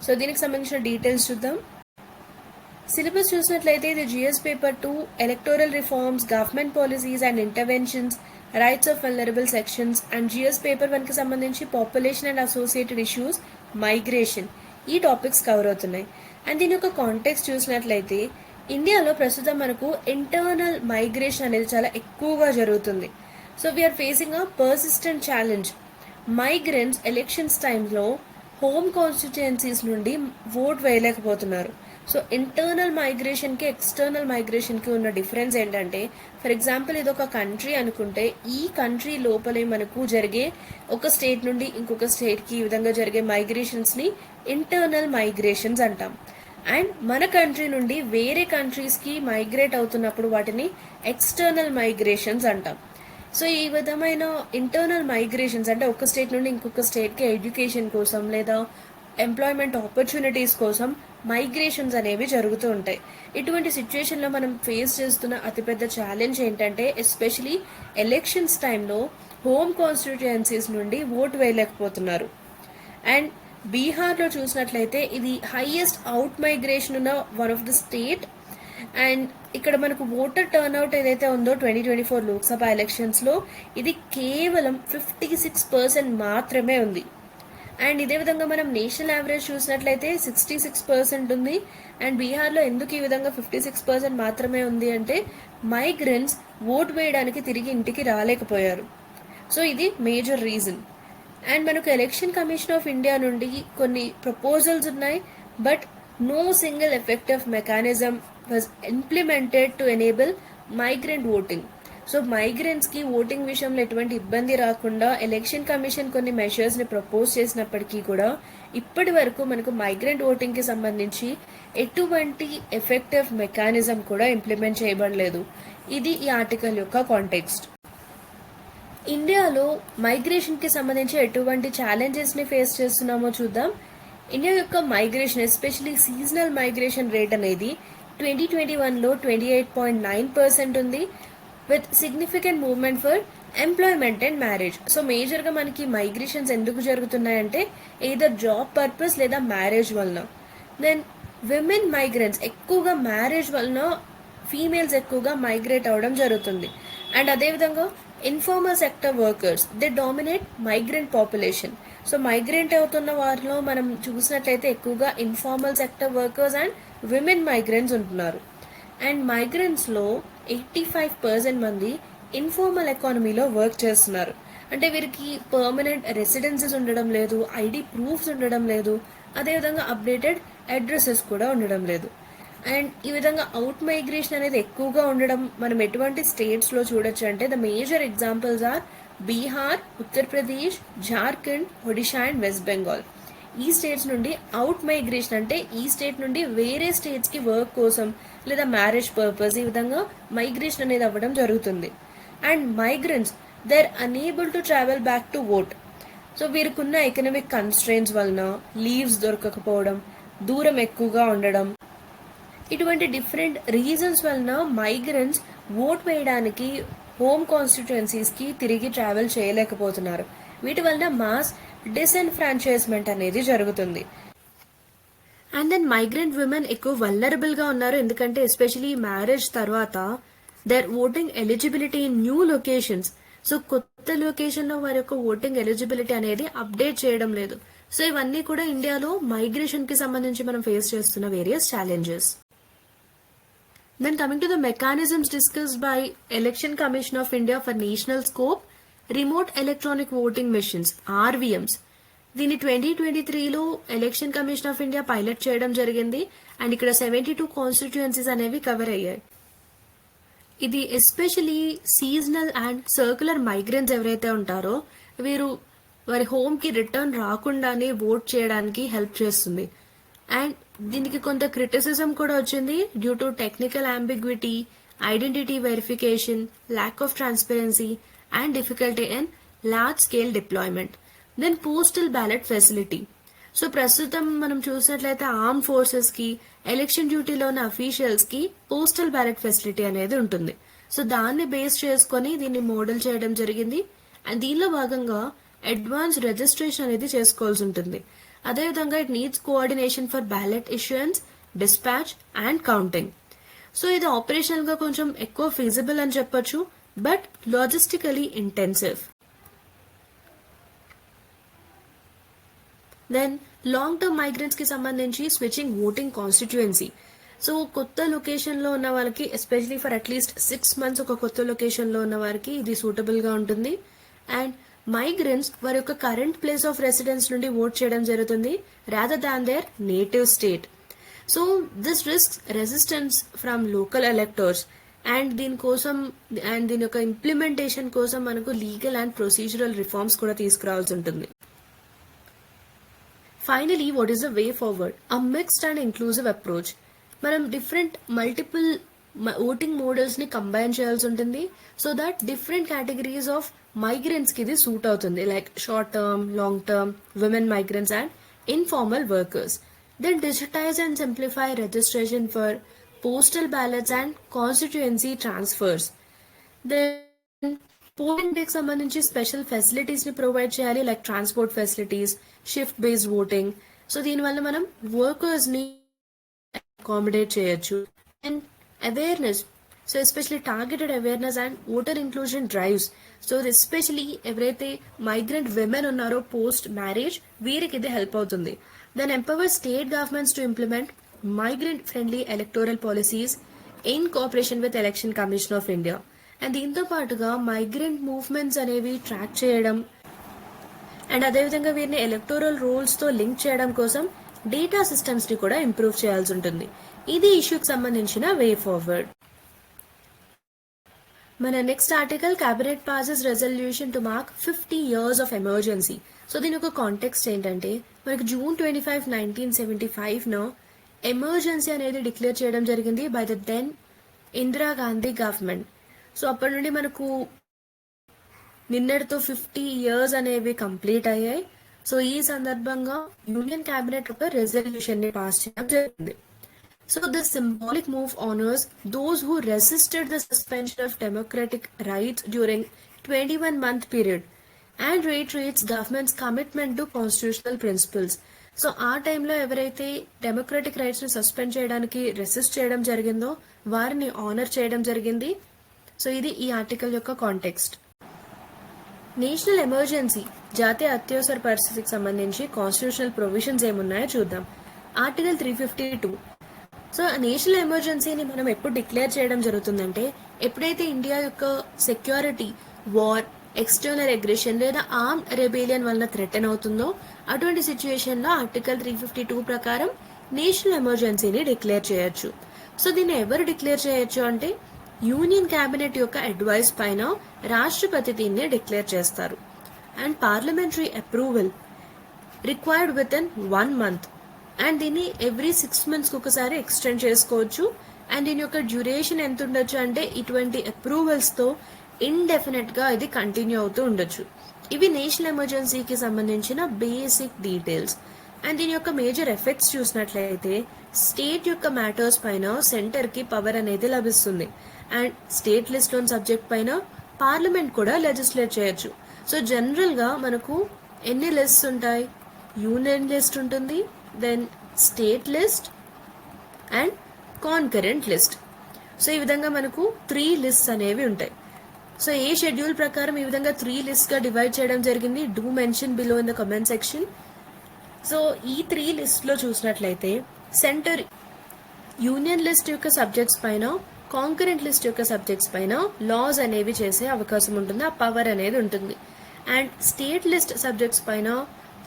Speaker 1: So దీనికి సంబంధించిన details చూద్దాం. Syllabus చూసినట్లయితే ఇది GS paper 2 electoral reforms, government policies and interventions, rights of vulnerable sections. And GS paper 1 కి సంబంధించి population and associated issues, migration, ఈ topics cover అవుతున్నాయి. And దీని యొక్క కాంటెక్స్ట్ చూసినట్లయితే ఇండియాలో ప్రస్తుతం మనకు ఇంటర్నల్ మైగ్రేషన్ అనేది చాలా ఎక్కువగా జరుగుతుంది. So we are facing a persistent challenge. Migrants elections టైంలో హోమ్ కాన్స్టిట్యుయెన్సీస్ నుండి ఓట్ వేయలేకపోతున్నారు. సో ఇంటర్నల్ మైగ్రేషన్కి ఎక్స్టర్నల్ మైగ్రేషన్కి ఉన్న డిఫరెన్స్ ఏంటంటే, ఫర్ ఎగ్జాంపుల్ ఇది ఒక కంట్రీ అనుకుంటే ఈ కంట్రీ లోపలే మనకు జరిగే ఒక స్టేట్ నుండి ఇంకొక స్టేట్కి ఈ విధంగా జరిగే మైగ్రేషన్స్ని ఇంటర్నల్ మైగ్రేషన్స్ అంటాం. అండ్ మన కంట్రీ నుండి వేరే కంట్రీస్కి మైగ్రేట్ అవుతున్నప్పుడు వాటిని ఎక్స్టర్నల్ మైగ్రేషన్స్ అంటాం. సో ఈ విధమైన ఇంటర్నల్ మైగ్రేషన్స్ అంటే ఒక స్టేట్ నుండి ఇంకొక స్టేట్కి ఎడ్యుకేషన్ కోసం లేదా ఎంప్లాయ్మెంట్ ఆపర్చునిటీస్ కోసం మైగ్రేషన్స్ అనేవి జరుగుతూ ఉంటాయి. ఇటువంటి సిచ్యువేషన్లో మనం ఫేస్ చేస్తున్న అతిపెద్ద ఛాలెంజ్ ఏంటంటే, ఎస్పెషలీ ఎలక్షన్స్ టైంలో హోమ్ కాన్స్టిట్యుయెన్సీస్ నుండి ఓటు వేయలేకపోతున్నారు. అండ్ బీహార్లో చూసినట్లయితే ఇది హైయెస్ట్ అవుట్ మైగ్రేషన్ ఉన్న one of the state. And ఇక్కడ మనకు ఓటర్ టర్న్అవుట్ ఏదైతే ఉందో 2024 లోక్సభ ఎలక్షన్స్లో ఇది కేవలం 56% మాత్రమే ఉంది. అండ్ ఇదే విధంగా మనం నేషనల్ యావరేజ్ చూసినట్లయితే 66% ఉంది. అండ్ బీహార్లో ఎందుకు ఈ విధంగా 56% మాత్రమే ఉంది అంటే, మైగ్రెంట్స్ ఓట్ వేయడానికి తిరిగి ఇంటికి రాలేకపోయారు. సో ఇది మేజర్ రీజన్. అండ్ మనకు ఎలక్షన్ కమిషన్ ఆఫ్ ఇండియా నుండి కొన్ని ప్రపోజల్స్ ఉన్నాయి, but no single effective mechanism was implemented to enable migrant voting. So మైగ్రెంట్స్కి ఓటింగ్ విషయంలో ఎటువంటి ఇబ్బంది రాకుండా ఎలక్షన్ కమిషన్ కొన్ని మెషర్స్ని ప్రపోజ్ చేసినప్పటికీ కూడా ఇప్పటి వరకు మనకు మైగ్రెంట్ ఓటింగ్కి సంబంధించి ఎటువంటి ఎఫెక్టివ్ మెకానిజం కూడా ఇంప్లిమెంట్ చేయబడలేదు. ఇది ఈ ఆర్టికల్ యొక్క కాంటెక్స్ట్. ఇండియాలో మైగ్రేషన్కి సంబంధించి ఎటువంటి ఛాలెంజెస్ని ఫేస్ చేస్తున్నామో చూద్దాం. ఇండియా యొక్క migration especially seasonal migration rate అనేది 2021లో 28.9% ఉంది, with significant movement for employment and marriage. So మేజర్గా మనకి మైగ్రేషన్స్ ఎందుకు జరుగుతున్నాయంటే ఎయిదర్ జాబ్ పర్పస్ లేదా మ్యారేజ్ వలన. దెన్ విమెన్ మైగ్రెంట్స్ ఎక్కువగా మ్యారేజ్ వలన ఫీమేల్స్ ఎక్కువగా మైగ్రేట్ అవ్వడం జరుగుతుంది. అండ్ అదేవిధంగా informal sector workers they dominate migrant population. So migrant అవుతున్న వారిలో మనం చూసినట్లయితే ఎక్కువగా informal sector workers and women migrants ఉంటున్నారు. అండ్ మైగ్రెంట్స్లో 85% మంది ఇన్ఫార్మల్ ఎకానమీలో వర్క్ చేస్తున్నారు. అంటే వీరికి పర్మనెంట్ రెసిడెన్సెస్ ఉండడం లేదు, ఐడి ప్రూఫ్స్ ఉండడం లేదు, అదేవిధంగా అప్డేటెడ్ అడ్రసెస్ కూడా ఉండడం లేదు. అండ్ ఈ విధంగా అవుట్ మైగ్రేషన్ అనేది ఎక్కువగా ఉండడం మనం ఎటువంటి స్టేట్స్లో చూడొచ్చు అంటే the major examples are Bihar, Uttar Pradesh, Jharkhand, Odisha and West Bengal. ఈ స్టేట్స్ నుండి అవుట్ మైగ్రేషన్ అంటే ఈ స్టేట్ నుండి వేరే స్టేట్స్కి వర్క్ కోసం లేదా మ్యారేజ్ పర్పస్ ఈ విధంగా మైగ్రేషన్ అనేది అవ్వడం జరుగుతుంది. And migrants they are unable to travel back to vote. So వీరికున్న ఎకనామిక్ కన్స్ట్రెయిన్స్ వలన లీవ్స్ దొరకకపోవడం, దూరం ఎక్కువగా ఉండడం, ఇటువంటి డిఫరెంట్ రీజన్స్ వలన మైగ్రెంట్స్ ఓట్ వేయడానికి హోమ్ కాన్స్టిట్యుయెన్సీస్కి తిరిగి ట్రావెల్ చేయలేకపోతున్నారు. వీటి వలన మాస్ డిసెన్ఫ్రాంచైజ్మెంట్ అనేది జరుగుతుంది. అండ్ దెన్ మైగ్రెంట్ విమెన్ ఎక్కువ వల్నరబుల్గా ఉన్నారు, ఎందుకంటే ఎస్పెషలీ మ్యారేజ్ తర్వాత their voting eligibility in new locations. So కొత్త లొకేషన్లో వారి యొక్క ఓటింగ్ ఎలిజిబిలిటీ అనేది అప్డేట్ చేయడం లేదు. సో ఇవన్నీ కూడా ఇండియాలో మైగ్రేషన్కి సంబంధించి మనం ఫేస్ చేస్తున్న various challenges. Then coming to the mechanisms discussed by Election Commission of India for National Scope, Remote Electronic Voting Machines, RVMs. దీన్ని 2023లో election commission of India pilot చేయడం జరిగింది. అండ్ ఇక్కడ 72 కాన్స్టిట్యుయెన్సీస్ అనేవి కవర్ అయ్యాయి. ఇది especially seasonal and circular migrants ఎవరైతే ఉంటారో వీరు వారి హోమ్కి రిటర్న్ రాకుండానే ఓట్ చేయడానికి హెల్ప్ చేస్తుంది. అండ్ దీనికి కొంత క్రిటిసిజం కూడా వచ్చింది due to technical ambiguity, identity verification, lack of transparency and difficulty in large scale deployment. Then postal ballot facility. So ప్రస్తుతం మనం చూసినట్లయితే ఆర్మ్ ఫోర్సెస్ కి, ఎలక్షన్ డ్యూటీలో ఉన్న అఫీషియల్స్ కి పోస్టల్ బ్యాలెట్ ఫెసిలిటీ అనేది ఉంటుంది. సో దాన్ని బేస్ చేసుకొని దీన్ని మోడల్ చేయడం జరిగింది. అండ్ దీనిలో భాగంగా అడ్వాన్స్ రిజిస్ట్రేషన్ అనేది చేసుకోవాల్సి ఉంటుంది. అదేవిధంగా it needs coordination for ballot issuance, dispatch and counting. So ఇది ఆపరేషనల్ గా కొంచెం ఎక్కువ ఫీజిబుల్ అని చెప్పొచ్చు, but logistically intensive. Then long term migrants కి సంబంధించి స్విచ్చింగ్ ఓటింగ్ కాన్స్టిట్యుయెన్సీ. సో కొత్త లొకేషన్ లో ఉన్న వాళ్ళకి, ఎస్పెషలీ ఫర్ అట్లీస్ట్ 6 months ఒక కొత్త లొకేషన్ లో ఉన్న వారికి ఇది సూటబుల్ గా ఉంటుంది. అండ్ మైగ్రెంట్స్ వారి యొక్క కరెంట్ ప్లేస్ ఆఫ్ రెసిడెన్స్ నుండి ఓట్ చేయడం జరుగుతుంది rather than their native state. So this risk resistance from local electors. And దీని యొక్క ఇంప్లిమెంటేషన్ కోసం మనకు లీగల్ అండ్ ప్రొసీజరల్ రిఫార్మ్స్ కూడా తీసుకురావాల్సి ఉంటుంది. Finally, what is the way forward? A mixed and inclusive approach. మనం మల్టిపుల్ ఓటింగ్ మోడల్స్ ని combine చేయాల్సి ఉంటుంది, so that different categories of migrants కి ఇది సూట్ అవుతుంది, like short term, long term, women migrants and informal workers. Then digitise and simplify registration for postal ballots and constituency transfers. Then polling డేకి సంబంధించి special facilities ని provide చేయాలి, like transport facilities, shift based voting. So దీనివల్ల మనం workers ని accommodate చేయొచ్చు. And awareness, so especially targeted awareness and voter inclusion drives. So especially ఎవరైతే migrant women ఉన్నారో పోస్ట్ మ్యారేజ్, వీరికి ఇది హెల్ప్ అవుతుంది. Then empower state governments to implement migrant friendly electoral policies in cooperation with election commission of India. And దీంతో పాటుగా migrant movements అనేవి track చేయడం and అదేవిధంగా వీరిని ఎలక్టోరల్ రోల్స్ తో లింక్ చేయడం కోసం డేటా సిస్టమ్స్ ని కూడా ఇంప్రూవ్ చేయాల్సి ఉంటుంది. ఇది ఇష్యూకి సంబంధించిన వే ఫార్వర్డ్. మన next article, cabinet passes resolution to mark 50 years of emergency. So దీని ఒక కాంటెక్స్ట్ ఏంటంటే, మనకి June 25, 1975 ఎమర్జెన్సీ అనేది డిక్లేర్ చేయడం జరిగింది by the then Indira Gandhi government. So అప్పటి నుండి మనకు నిన్నటితో 50 years అనేవి కంప్లీట్ అయ్యాయి. సో ఈ సందర్భంగా యూనియన్ క్యాబినెట్ ఒక రెజల్యూషన్ ని పాస్ చేయడం జరిగింది. So the symbolic move honors those who resisted the suspension of democratic rights during 21-month period and reiterates government's commitment to constitutional principles. So ఆ టైంలో ఎవరైతే డెమోక్రటిక్ రైట్స్ ని సస్పెండ్ చేయడానికి resist చేయడం జరిగిందో వారిని ఆనర్ చేయడం జరిగింది. సో ఇది ఈ ఆర్టికల్ యొక్క కాంటెక్స్ట్. నేషనల్ ఎమర్జెన్సీ, జాతీయ అత్యవసర పరిస్థితికి సంబంధించి కాన్స్టిట్యూషనల్ ప్రొవిజన్స్ ఏమున్నాయో చూద్దాం. ఆర్టికల్ 352. సో నేషనల్ ఎమర్జెన్సీని మనం ఎప్పుడు డిక్లేర్ చేయడం జరుగుతుందంటే, ఎప్పుడైతే ఇండియా యొక్క సెక్యూరిటీ, వార్, ఎక్స్టర్నల్ అగ్రెషన్ లేదా ఆర్మ్ రెబేలియన్ వలన థ్రెటన్ అవుతుందో, అటువంటి సిచ్యువేషన్ లో ఆర్టికల్ 352 ప్రకారం నేషనల్ ఎమర్జెన్సీని డిక్లేర్ చేయొచ్చు. సో దీన్ని ఎవరు డిక్లేర్ చేయొచ్చు అంటే, యూనియన్ క్యాబినెట్ యొక్క అడ్వైస్ పైన రాష్ట్రపతి దీన్ని డిక్లేర్ చేస్తారు. And parliamentary approval required with in 1 month. And దీన్ని ఎవ్రీ 6 months ఒకసారి ఎక్స్టెండ్ చేసుకోవచ్చు. అండ్ దీని యొక్క డ్యూరేషన్ ఎంత ఉండొచ్చు అంటే, ఇటువంటి అప్రూవల్స్ తో ఇండెఫినెట్ గా ఇది కంటిన్యూ అవుతూ ఉండొచ్చు. ఇవి నేషనల్ ఎమర్జెన్సీకి సంబంధించిన బేసిక్ డీటెయిల్స్. అండ్ దీని యొక్క మేజర్ ఎఫెక్ట్స్ చూసినట్లయితే, స్టేట్ యొక్క మ్యాటర్స్ పైన సెంటర్ కి పవర్ అనేది లభిస్తుంది. అండ్ స్టేట్ లిస్ట్ లోని సబ్జెక్ట్ పైన పార్లమెంట్ కూడా లెజిస్లేట్ చేయొచ్చు. సో జనరల్ గా మనకు ఎన్ని లిస్ట్స్ ఉంటాయి? యూనియన్ లిస్ట్ ఉంటుంది, then state list and concurrent list. So ఈ విధంగా మనకు 3 lists అనేవి ఉంటాయి. సో ఏ షెడ్యూల్ ప్రకారం ఈ విధంగా 3 lists గా డివైడ్ చేయడం జరిగింది, do mention below in the comment section. So ఈ 3 lists లో చూసినట్లయితే, సెంటర్ యూనియన్ లిస్ట్ యొక్క సబ్జెక్ట్స్ పైన, కాంకరెంట్ లిస్ట్ యొక్క సబ్జెక్ట్స్ పైన లాస్ అనేవి చేసే అవకాశం ఉంటుంది, ఆ పవర్ అనేది ఉంటుంది. అండ్ స్టేట్ లిస్ట్ సబ్జెక్ట్స్ పైన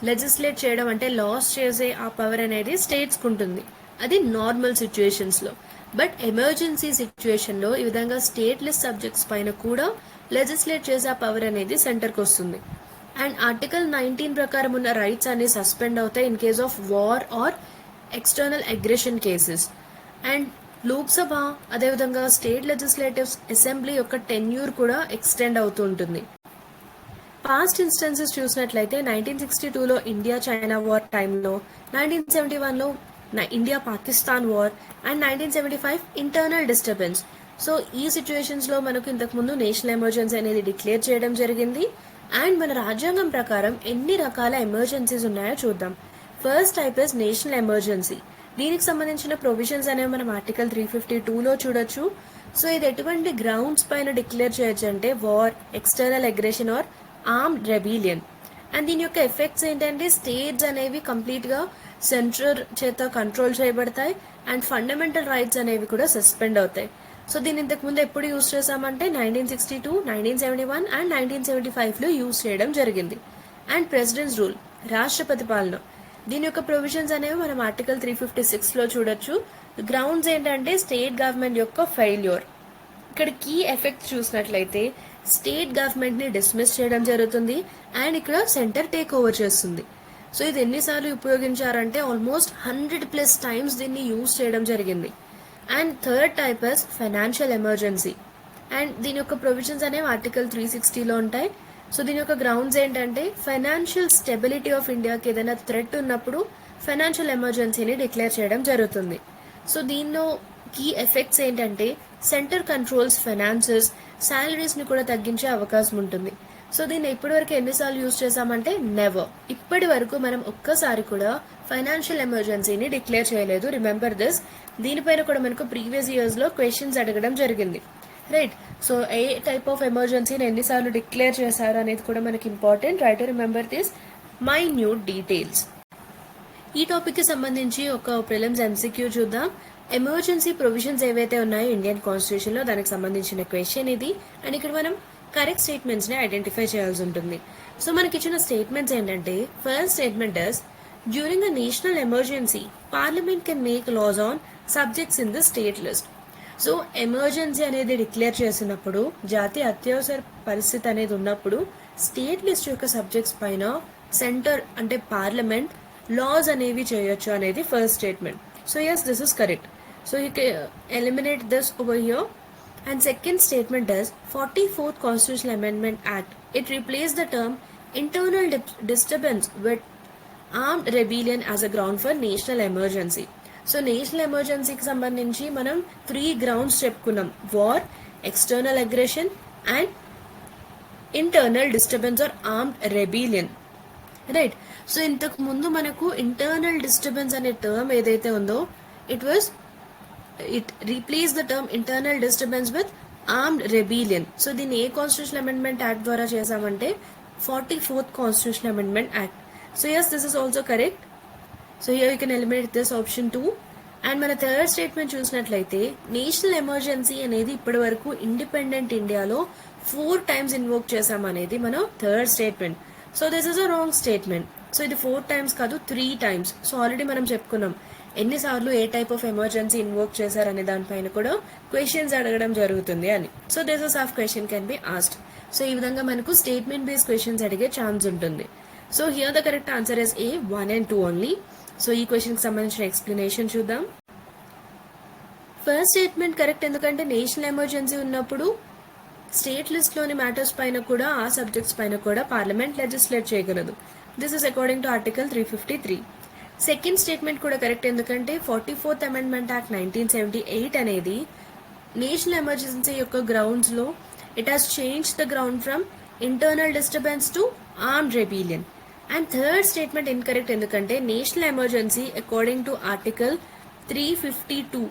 Speaker 1: లెజిస్లేట్ చేయడం అంటే లాస్ చేసే ఆ పవర్ అనేది స్టేట్స్ కు ఉంటుంది, అది నార్మల్ సిచ్యుయేషన్స్ లో. బట్ ఎమర్జెన్సీ సిచ్యుయేషన్ లో ఈ విధంగా స్టేట్ లిస్ట్ సబ్జెక్ట్స్ పైన కూడా లెజిస్లేట్ చేసే ఆ పవర్ అనేది సెంటర్ కు వస్తుంది. అండ్ ఆర్టికల్ 19 ప్రకారం ఉన్న రైట్స్ అన్ని సస్పెండ్ అవుతాయి in case of war or external aggression cases. And Lok Sabha అదేవిధంగా స్టేట్ లెజిస్లేటివ్స్ అసెంబ్లీ యొక్క టెన్యూర్ కూడా ఎక్స్టెండ్ అవుతూ ఉంటుంది. పాస్ట్ ఇన్స్టెన్సెస్ చూసినట్లయితే 1962లో ఇండియా చైనా వార్ టైంలో, 1971లో India Pakistan war and 1975 internal disturbance. So ఈ సిచ్యువేషన్స్లో మనకు ఇంతకుముందు నేషనల్ ఎమర్జెన్సీ అనేది డిక్లేర్ చేయడం జరిగింది. అండ్ మన రాజ్యాంగం ప్రకారం ఎన్ని రకాల ఎమర్జెన్సీస్ ఉన్నాయో చూద్దాం. First type is national emergency. దీనికి సంబంధించిన ప్రొవిజన్స్ అనేవి మనం ఆర్టికల్ 352లో చూడొచ్చు. సో ఇది ఎటువంటి గ్రౌండ్స్ పైన డిక్లేర్ చేయొచ్చు అంటే war, external aggression or armed rebellion. And దీని యొక్క ఎఫెక్ట్స్ ఏంటంటే స్టేట్స్ అనేవి కంప్లీట్గా సెంట్రల్ చేత కంట్రోల్ చేయబడతాయి అండ్ ఫండమెంటల్ రైట్స్ అనేవి కూడా సస్పెండ్ అవుతాయి. సో దీన్ని ఇంతకుముందు ఎప్పుడు యూజ్ చేసామంటే 1962, 1971 అండ్ 1975లో యూజ్ చేయడం జరిగింది. అండ్ ప్రెసిడెంట్స్ రూల్, రాష్ట్రపతి పాలన, దీని యొక్క ప్రొవిజన్స్ అనేవి మనం ఆర్టికల్ 356లో చూడొచ్చు. గ్రౌండ్స్ ఏంటంటే స్టేట్ గవర్నమెంట్ యొక్క ఫెయిల్యూర్. ఇక్కడ కీ ఎఫెక్ట్స్ చూసినట్లయితే స్టేట్ గవర్నమెంట్ ని డిస్మిస్ చేయడం జరుగుతుంది అండ్ ఇక్కడ సెంటర్ టేక్ ఓవర్ చేస్తుంది. సో ఇది ఎన్నిసార్లు ఉపయోగించారంటే ఆల్మోస్ట్ 100+ టైమ్స్ దీన్ని యూజ్ చేయడం జరిగింది. And third type is financial emergency. And దీని యొక్క ప్రొవిజన్స్ అనేవి ఆర్టికల్ 360లో ఉంటాయి. సో దీని యొక్క గ్రౌండ్స్ ఏంటంటే ఫైనాన్షియల్ స్టెబిలిటీ ఆఫ్ ఇండియాకి ఏదైనా థ్రెట్ ఉన్నప్పుడు ఫైనాన్షియల్ ఎమర్జెన్సీని డిక్లేర్ చేయడం జరుగుతుంది. సో దీనిలో కీ ఎఫెక్ట్స్ ఏంటంటే సెంటర్ కంట్రోల్స్ ఫైనాన్సెస్, శాలరీస్ ని కూడా తగ్గించే అవకాశం ఉంటుంది. సో దీన్ని ఇప్పటివరకు ఎన్నిసార్లు యూజ్ చేసామంటే నెవర్. ఇప్పటి వరకు మనం ఒక్కసారి కూడా ఫైనాన్షియల్ ఎమర్జెన్సీని డిక్లేర్ చేయలేదు. Remember this. దీనిపైన కూడా మనకు ప్రీవియస్ ఇయర్స్ లో క్వశ్చన్స్ అడగడం జరిగింది, రైట్? సో ఏ టైప్ ఆఫ్ ఎమర్జెన్సీని ఎన్నిసార్లు డిక్లేర్ చేశారు అనేది కూడా మనకి important. Try to remember this minute details. ఈ టాపిక్ కి సంబంధించి ఒక ప్రిలిమ్స్ ఎంసీక్యూ చూద్దాం. ఎమర్జెన్సీ ప్రొవిజన్స్ ఏవైతే ఉన్నాయో ఇండియన్ కాన్స్టిట్యూషన్ లో దానికి సంబంధించిన క్వశ్చన్ ఇది. అండ్ ఇక్కడ మనం కరెక్ట్ స్టేట్మెంట్స్ ని ఐడెంటిఫై చేయాల్సి ఉంటుంది. సో మనకి ఇచ్చిన స్టేట్మెంట్స్ ఏంటంటే first statement is during a national emergency parliament can make laws on subjects in the state list. So emergency అనేది డిక్లేర్ చేసినప్పుడు, జాతీయ అత్యవసర పరిస్థితి అనేది ఉన్నప్పుడు స్టేట్ లిస్ట్ యొక్క సబ్జెక్ట్స్ పైన సెంటర్ అంటే పార్లమెంట్ లాస్ అనేవి చేయొచ్చు అనేది first statement. So yes, this is correct. So you can eliminate this over here. And second statement is 44th Constitutional Amendment Act. It replaced the term internal disturbance with armed rebellion as a ground for national emergency. So national emergency కి సంబంధించి మనం 3 grounds చెప్పుకున్నాం: war, external aggression and internal disturbance or armed rebellion, right? So ఇంతకు ముందు మనకు internal disturbance అనే term ఏదైతే ఉందో it replaced the term internal disturbance with armed rebellion. So దీన్ని ఏ కాన్స్టిట్యూషనల్ అమెండ్మెంట్ యాక్ట్ ద్వారా చేసామంటే 44th Constitutional Amendment Act. So yes, this is also correct. So here you can eliminate this option 2. And మన third statement చూసినట్లయితే national emergency అనేది ఇప్పటి వరకు independent ఇండియాలో 4 times invoke చేసామనేది మన third statement. So this is a wrong statement. So ఇది 4 times కాదు, 3 times. So already మనం చెప్పుకున్నాం ఎన్నిసార్లు ఏ టైప్ ఆఫ్ ఎమర్జెన్సీ ఇన్వోక్ చేశారనే దానిపైన కూడా క్వశ్చన్స్ అడగడం జరుగుతుంది అని. So this of question can be asked. So ఈ విధంగా మనకు స్టేట్మెంట్ బేస్డ్ క్వశ్చన్స్ అడిగే ఛాన్స్ ఉంటుంది. So here the correct answer is a 1 and 2 only. So ఈ క్వశ్చన్ కి సంబంధించిన ఎక్స్ప్లెనేషన్ చూద్దాం. ఫస్ట్ స్టేట్మెంట్ కరెక్ట్, ఎందుకంటే నేషనల్ ఎమర్జెన్సీ ఉన్నప్పుడు స్టేట్ లిస్ట్ లోని మ్యాటర్స్ పైన కూడా ఆ సబ్జెక్ట్స్ పైన కూడా పార్లమెంట్ లెజిస్లేట్ చేయగలదు. This is according to article 353. Second statement కూడా కరెక్ట్, ఎందుకంటే 44th Amendment Act 1978 అనేది నేషనల్ ఎమర్జెన్సీ యొక్క గ్రౌండ్స్ లో it has change the ground from internal disturbance to armed rebellion. And third statement incorrect, ఎందుకంటే national emergency according to article 352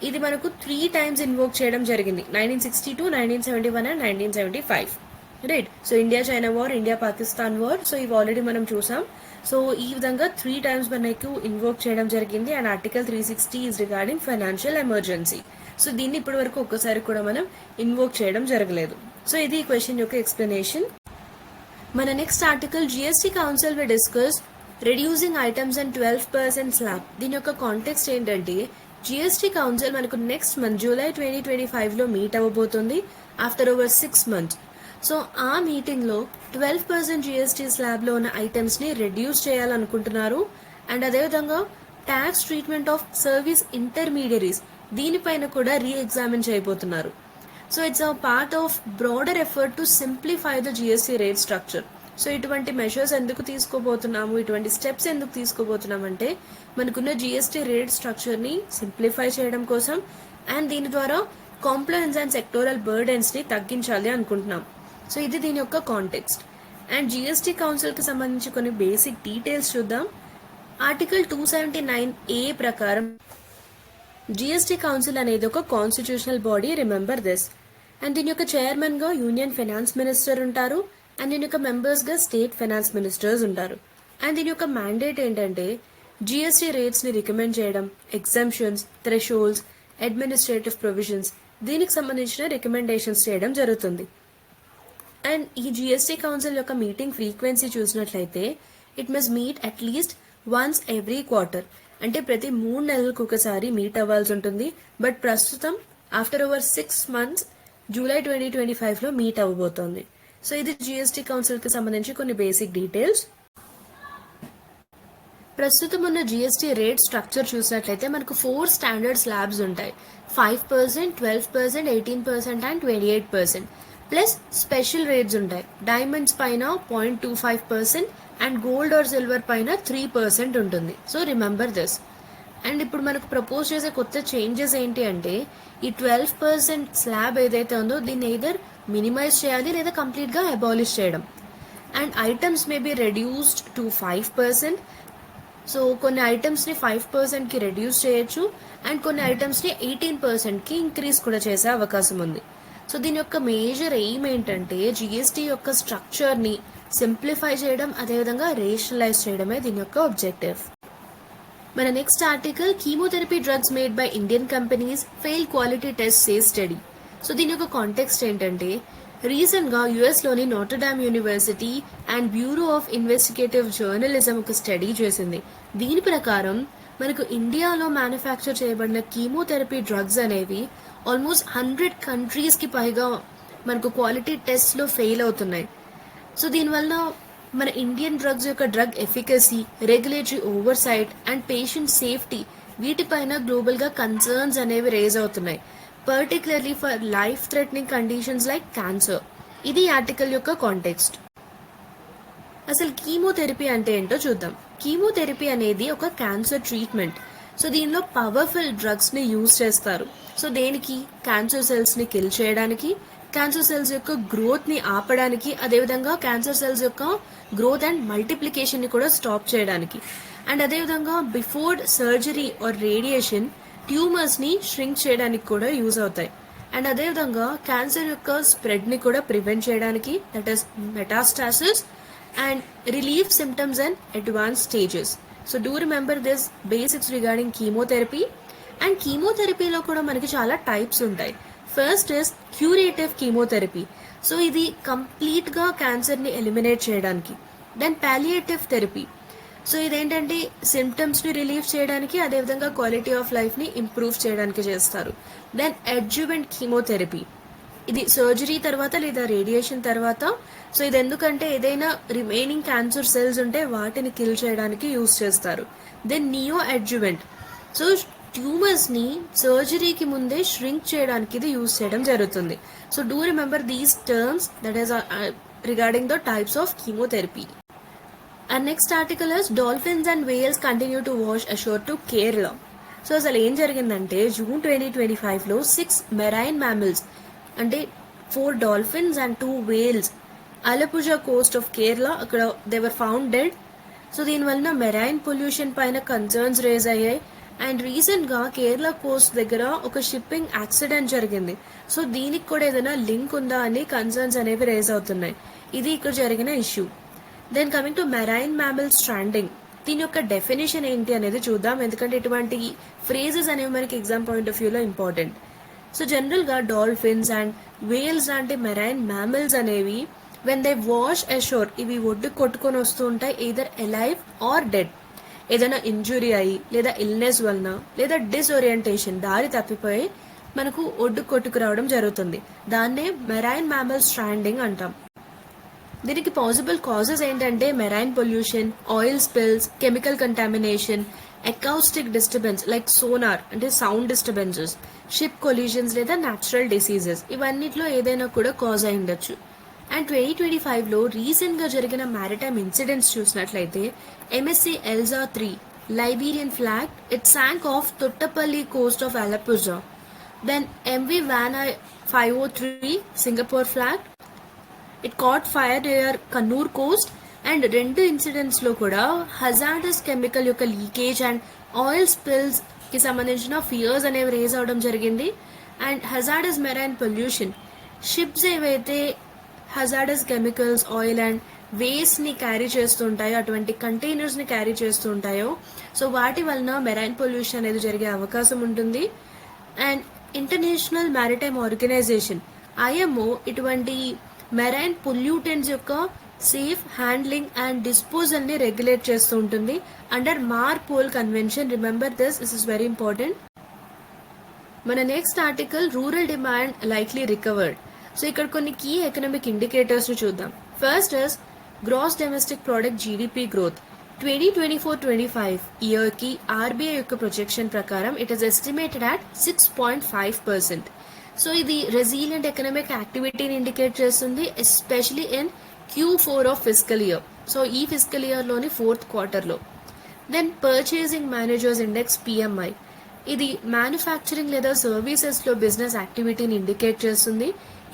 Speaker 1: ఇది మనకు 3 times invoke చేయడం జరిగింది: 1962, 1971 and 1975, right? So India China war, India Pakistan war, so ఇవి already మనం చూసాం. So ఈ విధంగా 3 times మనకు ఇన్వోక్ చేయడం జరిగింది. And article 360 is regarding financial emergency. So దీన్ని ఇప్పటి వరకు ఒక్కసారి కూడా మనం ఇన్వోక్ చేయడం జరగలేదు. సో ఇది ఈ క్వశ్చన్ యొక్క ఎక్స్ప్లెనేషన్. మన next article GST council we discuss reducing items and 12% slab. దీని యొక్క కాంటెక్స్ట్ ఏంటంటే జిఎస్టీ కౌన్సిల్ మనకు నెక్స్ట్ మంత్ జూలై 2025లో మీట్ అవ్వబోతుంది ఆఫ్టర్ ఓవర్ 6 months. సో ఆ మీటింగ్లో 12% జిఎస్టీ స్లాబ్లో ఉన్న ఐటమ్స్ని రెడ్యూస్ చేయాలనుకుంటున్నారు. అండ్ అదేవిధంగా tax treatment of service intermediaries దీనిపైన కూడా రీఎగ్జామిన్ చేయబోతున్నారు. So it's a part of broader effort to simplify the GST rate structure. So ఇటువంటి మెషర్స్ ఎందుకు తీసుకోబోతున్నాము, ఇటువంటి స్టెప్స్ ఎందుకు తీసుకోబోతున్నాం అంటే మనకున్న జిఎస్టీ రేట్ స్ట్రక్చర్ని సింప్లిఫై చేయడం కోసం అండ్ దీని ద్వారా కాంప్లయన్స్ అండ్ సెక్టోరల్ బర్డెన్స్ని తగ్గించాలి అనుకుంటున్నాం. సో ఇది దీని యొక్క కాంటెక్స్ట్. అండ్ జిఎస్టీ కౌన్సిల్కి సంబంధించి కొన్ని బేసిక్ డీటెయిల్స్ చూద్దాం. ఆర్టికల్ 279A ప్రకారం జిఎస్టీ కౌన్సిల్ అనేది ఒక constitutional body, remember this. And దీని యొక్క చైర్మన్గా యూనియన్ ఫైనాన్స్ మినిస్టర్ ఉంటారు అండ్ దీని యొక్క మెంబర్స్గా స్టేట్ ఫైనాన్స్ మినిస్టర్స్ ఉంటారు. అండ్ దీని యొక్క మ్యాండేట్ ఏంటంటే జిఎస్టీ రేట్స్ని రికమెండ్ చేయడం, ఎగ్జంప్షన్స్, థ్రెషోల్డ్స్, అడ్మినిస్ట్రేటివ్ ప్రొవిజన్స్ దీనికి సంబంధించిన రికమెండేషన్స్ చేయడం జరుగుతుంది. అండ్ ఈ జిఎస్టీ కౌన్సిల్ యొక్క మీటింగ్ ఫ్రీక్వెన్సీ చూసినట్లయితే it must meet at least once every quarter, అంటే ప్రతి 3 నెలలకు ఒకసారి మీట్ అవ్వాల్సి ఉంటుంది. బట్ ప్రస్తుతం ఆఫ్టర్ ఓవర్ 6 months జూలై 2025లో మీట్ అవ్వబోతోంది. సో ఇది జిఎస్టీ కౌన్సిల్కి సంబంధించి కొన్ని బేసిక్ డీటెయిల్స్. ప్రస్తుతం ఉన్న జిఎస్టీ రేట్ స్ట్రక్చర్ చూసినట్లయితే మనకు 4 స్టాండర్డ్ స్లాబ్స్ ఉంటాయి. 5%, 12%, 18% అండ్ 28%. ప్లస్ స్పెషల్ రేట్స్ ఉంటాయి. డైమండ్స్ పైన 0.25% అండ్ గోల్డ్ ఆర్ సిల్వర్ పైన 3% ఉంటుంది. So remember this. అండ్ ఇప్పుడు మనకు ప్రపోజ్ చేసే కొత్త చేంజెస్ ఏంటి అంటే ఈ 12% స్లాబ్ ఏదైతే ఉందో దీన్ని ఎయిదర్ మినిమైజ్ చేయాలి లేదా కంప్లీట్గా అబాలిష్ చేయడం. And items may be reduced to 5%. So కొన్ని ఐటమ్స్ని 5%కి రెడ్యూస్ చేయొచ్చు అండ్ కొన్ని ఐటమ్స్ని 18%కి ఇంక్రీజ్ కూడా చేసే అవకాశం ఉంది. సో దీని యొక్క మేజర్ ఎయిమ్ ఏంటంటే జిఎస్టీ యొక్క స్ట్రక్చర్ని సింప్లిఫై చేయడం, అదేవిధంగా రేషనలైజ్ చేయడమే దీని యొక్క ఆబ్జెక్టివ్. మన next article chemotherapy drugs made by Indian companies fail quality test says study. So దీని యొక్క కాంటెక్స్ట్ ఏంటంటే రీసెంట్గా యుఎస్లోని Notre Dame university and bureau of investigative journalism ఒక స్టడీ చేసింది. దీని ప్రకారం మనకు ఇండియాలో మ్యానుఫ్యాక్చర్ చేయబడిన కీమోథెరపీ డ్రగ్స్ అనేవి ఆల్మోస్ట్ 100 కంట్రీస్కి పైగా మనకు క్వాలిటీ టెస్ట్లో ఫెయిల్ అవుతున్నాయి. సో దీనివల్ల మన ఇండియన్ డ్రగ్స్ యొక్క drug efficacy, regulatory oversight and patient safety వీటిపైన గ్లోబల్గా కన్సర్న్స్ అనేవి రేజ్ అవుతున్నాయి, particularly for life threatening conditions like cancer. ఇది ఆర్టికల్ యొక్క కాంటెక్స్ట్. అసలు కీమోథెరపీ అంటే ఏంటో చూద్దాం. కీమోథెరపీ అనేది ఒక క్యాన్సర్ ట్రీట్మెంట్. సో దీనిలో పవర్ఫుల్ డ్రగ్స్ని యూజ్ చేస్తారు. సో దేనికి? క్యాన్సర్ సెల్స్ని కిల్ చేయడానికి, క్యాన్సర్ సెల్స్ యొక్క గ్రోత్ని ఆపడానికి, అదేవిధంగా క్యాన్సర్ సెల్స్ యొక్క గ్రోత్ అండ్ మల్టిప్లికేషన్ని కూడా స్టాప్ చేయడానికి. అండ్ అదేవిధంగా బిఫోర్ సర్జరీ ఆర్ రేడియేషన్ ట్యూమర్స్ని ష్రింక్ చేయడానికి కూడా యూజ్ అవుతాయి. అండ్ అదేవిధంగా క్యాన్సర్ యొక్క స్ప్రెడ్ని కూడా ప్రివెంట్ చేయడానికి, that is metastasis and relief symptoms and advance stages. So do remember this basics regarding chemotherapy. And కీమోథెరపీలో కూడా మనకి చాలా టైప్స్ ఉంటాయి. First is curative chemotherapy. So ఇది కంప్లీట్గా క్యాన్సర్ని ఎలిమినేట్ చేయడానికి. Then palliative therapy. సో ఇదేంటంటే సిమ్టమ్స్ని రిలీఫ్ చేయడానికి, అదేవిధంగా క్వాలిటీ ఆఫ్ లైఫ్ని ఇంప్రూవ్ చేయడానికి చేస్తారు. Then adjuvant chemotherapy. ఇది సర్జరీ తర్వాత లేదా రేడియేషన్ తర్వాత. సో ఇది ఎందుకంటే ఏదైనా రిమైనింగ్ క్యాన్సర్ సెల్స్ ఉంటే వాటిని కిల్ చేయడానికి యూజ్ చేస్తారు. Then neo adjuvant. సో ట్యూమర్స్ని సర్జరీకి ముందే ష్రింక్ చేయడానికి ఇది యూజ్ చేయడం జరుగుతుంది. So do remember these terms, that is regarding the types of chemotherapy. And next article is dolphins and whales continue to wash ashore to Kerala. So అసలు ఏం జరిగిందంటే జూన్ 2025లో 6 మెరైన్ మ్యామల్స్ అంటే 4 dolphins and 2 whales Alappuzha coast of Kerala అక్కడ they were found dead. So దీనివల్ల marine pollution పైన concerns raise అయ్యాయి. And రీసెంట్గా Kerala Coast దగ్గర ఒక షిప్పింగ్ యాక్సిడెంట్ జరిగింది. సో దీనికి కూడా ఏదైనా లింక్ ఉందా అని కన్సర్న్స్ అనేవి రేజ్ అవుతున్నాయి. ఇది ఇక్కడ జరిగిన issue. Then coming to marine mammal stranding. దీని యొక్క డెఫినేషన్ ఏంటి అనేది చూద్దాం, ఎందుకంటే ఇటువంటి ఫ్రేజెస్ అనేవి మనకి ఎగ్జామ్ పాయింట్ ఆఫ్ వ్యూలో ఇంపార్టెంట్. సో జనరల్గా డాల్ఫిన్స్ అండ్ వేల్స్ లాంటి మెరైన్ మ్యామల్స్ అనేవి వెన్ దే వాష్ అషోర్ ఇవి ఒడ్డు కొట్టుకొని వస్తూ ఉంటాయి, ఎయిదర్ అలైవ్ ఆర్ డెడ్. ఏదైనా ఇంజురీ అయ్యి లేదా ఇల్నెస్ వలన లేదా డిస్ఓరియంటేషన్ దారి తప్పిపోయి మనకు ఒడ్డు కొట్టుకు రావడం జరుగుతుంది. దాన్నే మెరైన్ మ్యామల్ స్ట్రాండింగ్ అంటాం. దీనికి పాసిబుల్ కాజెస్ ఏంటంటే marine pollution, oil spills, chemical contamination, acoustic disturbance like sonar అంటే సౌండ్ డిస్టర్బెన్సెస్, షిప్ కొలిజన్స్ లేదా న్యాచురల్ డిసీజెస్, ఇవన్నిట్లో ఏదైనా కూడా కాజ్ అయి ఉండొచ్చు. అండ్ 2025లో రీసెంట్గా జరిగిన మ్యారిటైమ్ ఇన్సిడెంట్స్ చూసినట్లయితే MSC Elsa 3 Liberian flag it sank off Thottappally coast of Alappuzha. Then MV Wan Hai 503 Singapore flag it caught fire near Kannur coast. And రెండు ఇన్సిడెంట్స్ లో కూడా హజార్డస్ కెమికల్ యొక్క లీకేజ్ అండ్ ఆయిల్ స్పిల్స్ కి సంబంధించిన ఫియర్స్ అనేవి రేజ్ అవడం జరిగింది. And hazardous marine pollution, ships ఏవైతే hazardous chemicals, oil and waste ని క్యారీ చేస్తుంటాయో, అటువంటి కంటైనర్స్ ని క్యారీ చేస్తుంటాయో, సో వాటి వలన మెరైన్ పొల్యూషన్ అనేది జరిగే అవకాశం ఉంటుంది. And international maritime organization IMO ఇటువంటి మెరైన్ పొల్యూటెంట్స్ యొక్క సేఫ్ హ్యాండ్లింగ్ అండ్ డిస్పోజల్ ని రెగ్యులేట్ చేస్తూ ఉంటుంది under MARPOL convention. Remember this is very important. మన next article rural demand likely recovered. So ఇక్కడ కొన్ని కీ ఎకనామిక్ ఇండికేటర్స్ ని చూద్దాం. First is gross domestic product GDP growth. 2024-25 year కి RBI యొక్క ప్రొజెక్షన్ ప్రకారం it is estimated at 6.5%. So ఇది resilient economic యాక్టివిటీని ఇండికేట్ చేస్తుంది, especially in Q4 of physical year. So ఈ ఫిజికల్ ఇయర్ లోని 4th క్వార్టర్ లో. Then purchasing managers index PMI, ఇది మ్యానుఫ్యాక్చరింగ్ లేదా సర్వీసెస్ లో బిజినెస్ యాక్టివిటీని ఇండికేట్ చేస్తుంది.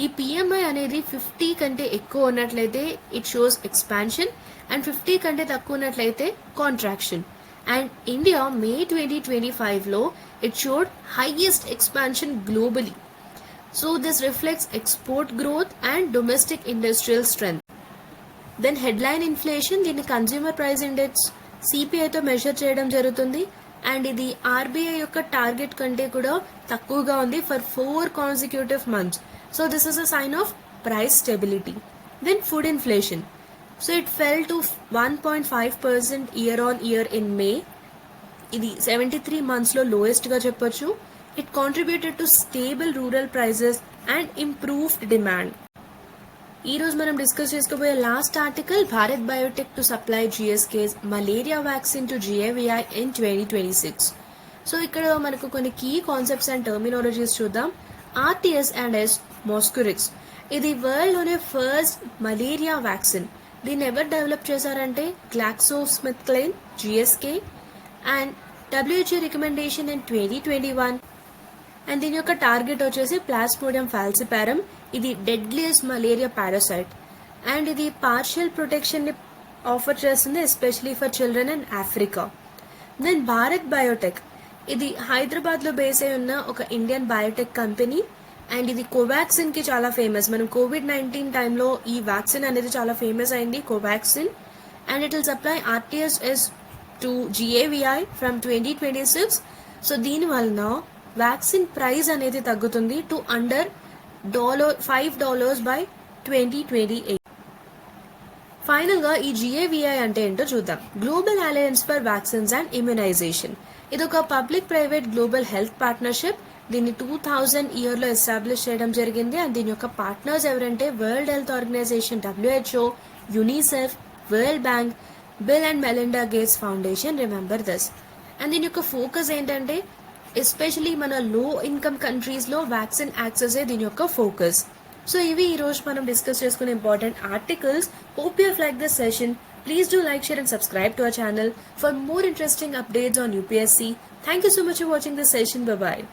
Speaker 1: ఈ పిఎంఐ అనేది 50 కంటే ఎక్కువ ఉన్నట్లయితే ఇట్ షోస్ ఎక్స్పాన్షన్ అండ్ 50 కంటే తక్కువ ఉన్నట్లయితే కాంట్రాక్షన్. అండ్ ఇండియా మే 2025లో it showed highest expansion globally. So this reflects export growth and domestic industrial strength. Then headline inflation, దీన్ని కన్స్యూమర్ ప్రైస్ ఇండెక్స్ సిపిఐతో మెజర్ చేయడం జరుగుతుంది. అండ్ ఇది ఆర్బీఐ యొక్క టార్గెట్ కంటే కూడా తక్కువగా ఉంది for 4 consecutive months. So this is a sign of price stability. Then food inflation, so it fell to 1.5% year on year in May. ఇది 73 months లో లోయెస్ట్ గా చెప్పొచ్చు. It contributed to stable rural prices and improved demand. ఈ రోజు మనం discuss చేసుకోబోయే last article Bharat Biotech to supply GSK's malaria vaccine to GAVI in 2026. So ఇక్కడ మనకు కొన్ని కీ కాన్సెప్ట్స్ అండ్ టర్మినాలజీస్ చూద్దాం. ఆర్టీఎస్ అండ్ ఎస్ మోస్కురిక్స్, ఇది వరల్డ్ లోనే ఫస్ట్ మలేరియా వ్యాక్సిన్. దీన్ని ఎవరు డెవలప్ చేశారంటే Glaxo Smith Kline GSK. And WHO recommendation in 2021. And దీని యొక్క టార్గెట్ వచ్చేసి ప్లాస్మోడియం ఫాల్సిపారం, ఇది డెడ్లియస్ట్ మలేరియా పారాసైట్. అండ్ ఇది పార్షియల్ ప్రొటెక్షన్ ని ఆఫర్ చేస్తుంది, especially for children and Africa. Then Bharat biotech, ఇది హైదరాబాద్ లో బేస్ అయి ఉన్న ఒక ఇండియన్ బయోటెక్ కంపెనీ. అండ్ ఇది కోవాక్సిన్ కి చాలా ఫేమస్. మనం COVID-19 టైంలో ఈ వ్యాక్సిన్ అనేది చాలా ఫేమస్ అయింది, Covaxin. And it will supply RTSS to GAVI from 2026. So దీని వలన వ్యాక్సిన్ ప్రైస్ అనేది తగ్గుతుంది టు అండర్ $5 బై 2028. ఫైనల్ గా ఈ జిఏవిఐ అంటే ఏంటో చూద్దాం. Global alliance for vaccines and immunisation, ఇది ఒక public private global health partnership. దీన్ని 2000 ఇయర్ లో ఎస్టాబ్లిష్ చేయడం జరిగింది. అండ్ దీని యొక్క పార్ట్నర్స్ ఎవరంటే world health organisation WHO, UNICEF, world bank, Bill and Melinda Gates foundation. Remember this. And దీని యొక్క ఫోకస్ ఏంటంటే ఎస్పెషలీ మన లో ఇన్కమ్ కంట్రీస్ లో వ్యాక్సిన్ యాక్సెస్ దీని యొక్క ఫోకస్. సో ఇవి ఈ రోజు మనం డిస్కస్ చేసుకునే important articles. Hope you like this session. Please do like, share and subscribe to our channel for more interesting updates on UPSC. Thank you so much for watching this session. Bye bye.